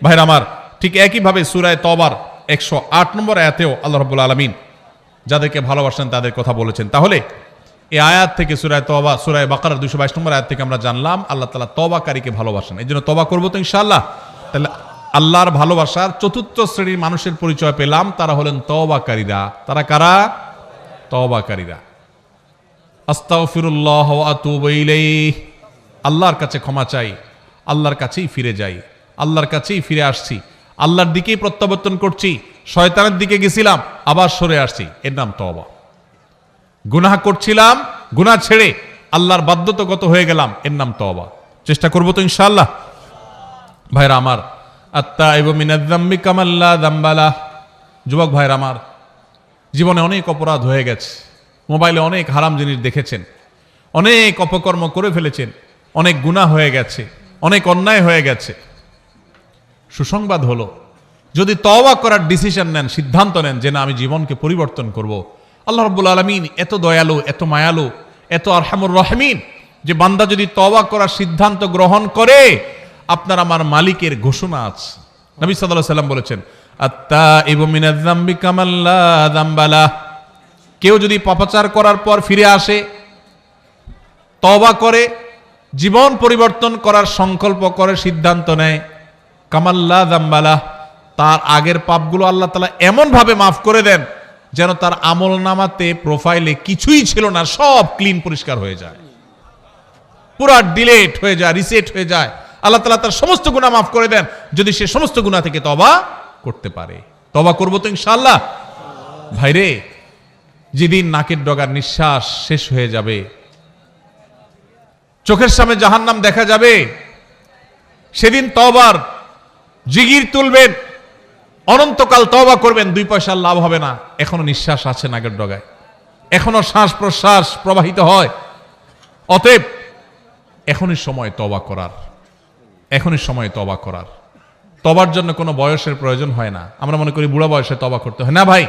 ভাইরা আমার, ঠিক একইভাবে সূরা তওবার 108 নম্বর আয়াতেও আল্লাহ রাব্বুল আলামিন যাদেরকে ভালোবাসেন তাদের কথা বলেছেন। তাহলে এই আয়াত থেকে সূরা তওবা, সূরা বাকারার 222 নম্বর আয়াত থেকে আমরা জানলাম আল্লাহ তাআলা তওবাকারীকে ভালোবাসেন। এই জন্য তওবা করবো তো ইনশাআল্লাহ। তাহলে আল্লাহর ভালোবাসার চতুর্থ শ্রেণীর মানুষের পরিচয় পেলাম, তারা হলেন তওবাকারীরা। তারা কারা? তওবাকারীরা। আস্তাগফিরুল্লাহ ওয়া আতুবু ইলাইহি, আল্লাহর কাছে ক্ষমা চাই, আল্লাহর কাছেই ফিরে যাই, আল্লাহর কাছেই ফিরে আসছি, আল্লাহর দিকেই প্রত্যাবর্তন করছি, শয়তানের দিকে গেছিলাম আবার সরে আসছি, এর নাম তওবা। গুনাহ করছিলাম, গুনাহ ছেড়ে আল্লাহর বাধ্যতাগত হয়ে গেলাম, এর নাম তওবা। চেষ্টা করবো তো ইনশাআল্লাহ। ভাইরা আমার, আত্তাইবু মিনাজ যামবি কামান লা যামবা লাহ। যুবক ভাইরা আমার, জীবনে অনেক অপরাধ হয়ে গেছে, মোবাইলে অনেক হারাম জিনিস দেখেছেন, অনেক অপকর্ম করে ফেলেছেন, অনেক গুনাহ হয়ে গেছে, অনেক অন্যায় হয়ে গেছে। সুসংবাদ হলো, যদি তওবা করার ডিসিশন নেন, সিদ্ধান্ত নেন যে না আমি জীবনকে পরিবর্তন করব, আল্লাহ রাব্বুল আলামিন এত দয়ালু, এত মায়ালু, এত আরহামুর রাহিমিন যে বান্দা যদি তওবা করার সিদ্ধান্ত গ্রহণ করে, আপনার আমার মালিকের ঘোষণা আছে। নবী সাল্লাল্লাহু আলাইহি ওয়াসাল্লাম বলেছেন, আত্তাইবু মিনাজ যামবি কামান লা যামবা লাহ। কেউ যদি পাপাচার করার পর ফিরে আসে, তওবা করে, জীবন পরিবর্তন করার সংকল্প করে, সিদ্ধান্ত নেয়, কামান লা যামবা লাহ, তার আগের পাপগুলো আল্লাহ তাআলা এমন ভাবে মাফ করে দেন যেন তার আমল নামাতে, প্রোফাইলে কিছুই ছিল না, সব ক্লিন, পরিষ্কার হয়ে যায়, পুরা ডিলেট হয়ে যায়, রিসেট হয়ে যায়। আল্লাহ তাআলা তার সমস্ত গুনাহ মাফ করে দেন যদি সে সমস্ত গুনাহ থেকে তওবা করতে পারে। তওবা করবো তো ইনশাআল্লাহ। ভাইরে, যেদিন নাকের ডগার নিঃশ্বাস শেষ হয়ে যাবে, চোখের সামনে জাহান্নাম দেখা যাবে, সেদিন তওবার জিগির তুলবেন, অনন্তকাল তওবা করবেন, 2 পয়সার লাভ হবে না। এখনো নিঃশ্বাস আছে নাকের ডগায়, এখনো শ্বাস প্রশ্বাস প্রবাহিত হয়। অতএব এখনই সময় তওবা করার, এখনই সময় তওবা করার। তওবার জন্য কোনো বয়সের প্রয়োজন হয় না। আমরা মনে করি বুড়া বয়সে তওবা করতে হয়, না ভাই,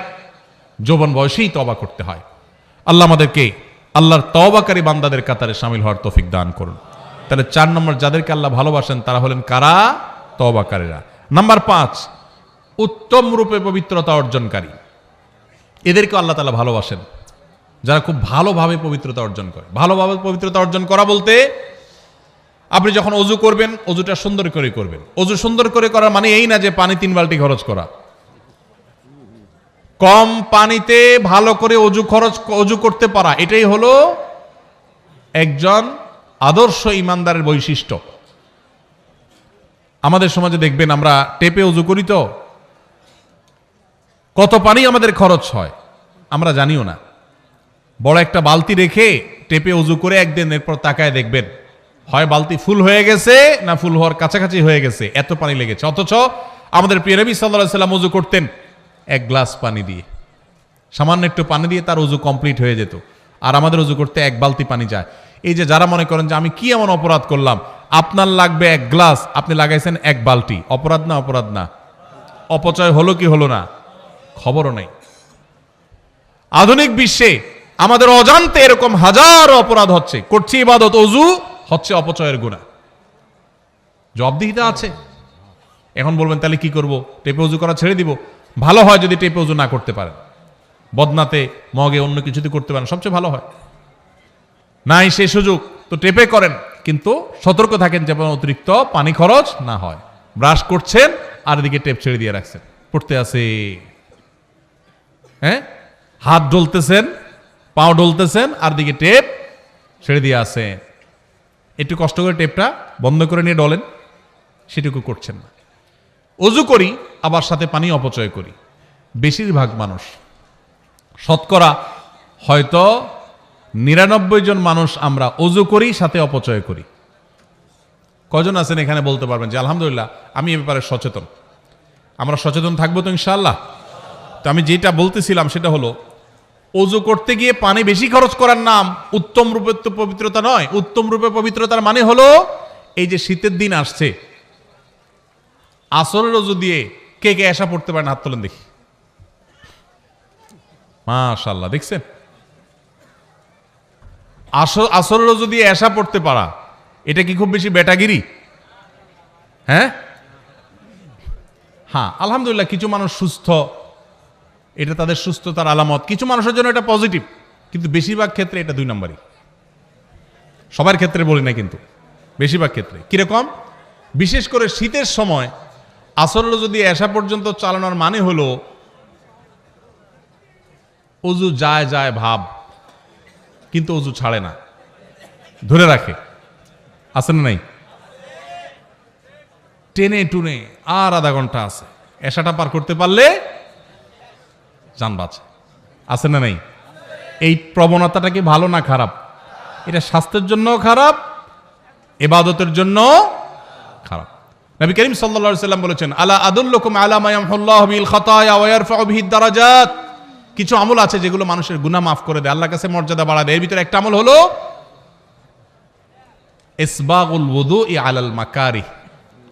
যৌবন বয়সেই তওবা করতে হয়। আল্লাহ আমাদেরকে আল্লাহর তওবাকারী বান্দাদের কাতারে শামিল হওয়ার তৌফিক দান করুন। তাহলে 4 নম্বর, যাদেরকে আল্লাহ ভালোবাসেন তারা হলেন কারা? তওবাকারীরা। নাম্বার 5, উত্তম রূপে পবিত্রতা অর্জনকারী। এদেরকে আল্লাহ তাআলা ভালোবাসেন, যারা খুব ভালোভাবে পবিত্রতা অর্জন করে। ভালোভাবে পবিত্রতা অর্জন করা বলতে, আপনি যখন অজু করবেন, অজুটা সুন্দর করে করবেন। অজু সুন্দর করে করার মানে এই না যে পানি 3 বালতি খরচ করা। কম পানিতে ভালো করে অজু করতে পারা, এটাই হলো একজন আদর্শ ইমানদারের বৈশিষ্ট্য। আমাদের সমাজে দেখবেন আমরা টেপে অজু করি, তো কত পানি আমাদের খরচ হয় আমরা জানিও না। বড় একটা বালতি রেখে টেপে অজু করে একদিন, এরপর তাকায় দেখবেন হয় বালতি ফুল হয়ে গেছে না ফুল হওয়ার কাছাকাছি হয়ে গেছে, এত পানি লেগেছে। অথচ আমাদের প্রিয় নবী সাল্লাল্লাহু আলাইহি ওয়াসাল্লাম অজু করতেন 1 গ্লাস পানি দিয়ে, সামান্য একটু পানি দিয়ে তার অজু কমপ্লিট হয়ে যেত। আর আমাদের অজু করতে 1 বালতি পানি যায়। এই যে যারা মনে করেন যে আমি কি এমন অপরাধ করলাম, আপনার লাগবে 1 গ্লাস, আপনি লাগাইছেন 1 বালতি, অপরাধ না? অপরাধ না? অপচয় হলো কি হলো না? খবরও নেই। আধুনিক বিশ্বে আমাদের অজান্তে এরকম হাজারো অপরাধ হচ্ছে, করছি ইবাদত, অজু হচ্ছে অপচয়ের গুনাহ। জবাবদিহিতা আছে। এখন বলবেন তাহলে কি করব? টেপে অজু করা ছেড়ে দিব? ভালো হয় যদি টেপে অজু না করতে পারেন, বদনাতে, মগে, অন্য কিছুতে করতে পারেন, সবচেয়ে ভালো হয়। নাই সেই সুযোগ তো টেপে করেন, কিন্তু সতর্ক থাকেন যেন অতিরিক্ত পানি খরচ না হয়। ব্রাশ করছেন আর এদিকে টেপ ছেড়ে দিয়ে রাখছেন, পড়তে আছে, হ্যাঁ, হাত ডলতেছেন, পাও ডলতেছেন, আর দিকে টেপ ছেড়ে দিয়ে আসেন। একটু কষ্ট করে টেপটা বন্ধ করে নিয়ে ডলেন, সেটুকু করছেন না। অজু করি আবার সাথে পানি অপচয় করি। বেশিরভাগ মানুষ, শতকরা হয়তো 99 জন মানুষ আমরা অজু করি সাথে অপচয় করি। কজন আছেন এখানে বলতে পারবেন যে আলহামদুলিল্লাহ আমি এ ব্যাপারে সচেতন? আমরা সচেতন থাকবো তো ইনশাআল্লাহ। তো আমি যেটা বলতেছিলাম সেটা হলো, অজু করতে গিয়ে পানি বেশি খরচ করার নাম উত্তম রূপে তো পবিত্রতা নয়। উত্তম রূপে পবিত্রতার মানে হলো, এই যে শীতের দিন আসছে, আসরের অজু দিয়ে কে কে এসা পড়তে পারেন? হাত তোলেন দেখি। মাশাআল্লাহ, দেখছেন? আসরের অজু দিয়ে এসা পড়তে পারা, এটা কি খুব বেশি বেটাগিরি? হ্যাঁ, আলহামদুলিল্লাহ কিছু মানুষ সুস্থ, এটা তাদের সুস্থতার আলামত। কিছু মানুষের জন্য এটা পজিটিভ, কিন্তু বেশিরভাগ ক্ষেত্রে এটা 2 নম্বরই। সবার ক্ষেত্রে বলি না, কিন্তু বেশিরভাগ ক্ষেত্রে। কিরকম? বিশেষ করে শীতের সময় আসরের অজু দিয়ে এসা পর্যন্ত চালানোর মানে হলো অজু যায় যায় ভাব, কিন্তু অজু ছাড়ে না, ধরে রাখে। আছে না নাই? টেনে টুনে আর আধা ঘন্টা আছে, এসাটা পার করতে পারলে জান বাঁচে। আছে না নাই? এই প্রবণতাটা কি ভালো না খারাপ? এটা স্বাস্থ্যের জন্য খারাপ, ইবাদতের জন্য খারাপ। নবী করিম সাল্লাল্লাহু আলাইহি সাল্লাম বলেছেন, আলা আদুল্লুকুম আলা মা ইয়ামহুল্লাহু বিল খাতায়া ওয়া ইয়ারফাউ বিহি দারাজাত। কিছু আমল আছে যেগুলো মানুষের গুনাহ মাফ করে দেয়, আল্লাহর কাছে মর্যাদা বাড়ায় দেয়। এর ভিতরে একটা আমল হলো ইসবাগুল ওযুই আলাল মাকারিহ।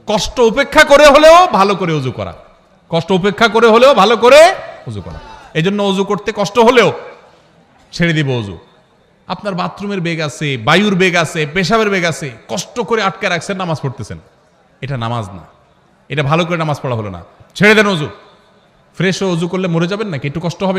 কষ্ট উপেক্ষা করে হলেও ভালো করে ওযু করা। কষ্ট উপেক্ষা করে হলেও ভালো করে ওযু করা। এজন্য ওযু করতে কষ্ট হলেও ছেড়ে দিব ওযু। আপনার বাথরুমের বেগ আছে, বায়ুর বেগ আছে, পেশাবের বেগ আছে, কষ্ট করে আটকে রাখছেন, নামাজ পড়তেছেন, এটা নামাজ না। এটা ভালো করে নামাজ পড়া হলো না, ছেড়ে দেন ওযু। ফ্রেশ ওযু করলে মরে যাবেন নাকি? একটু কষ্ট হবে।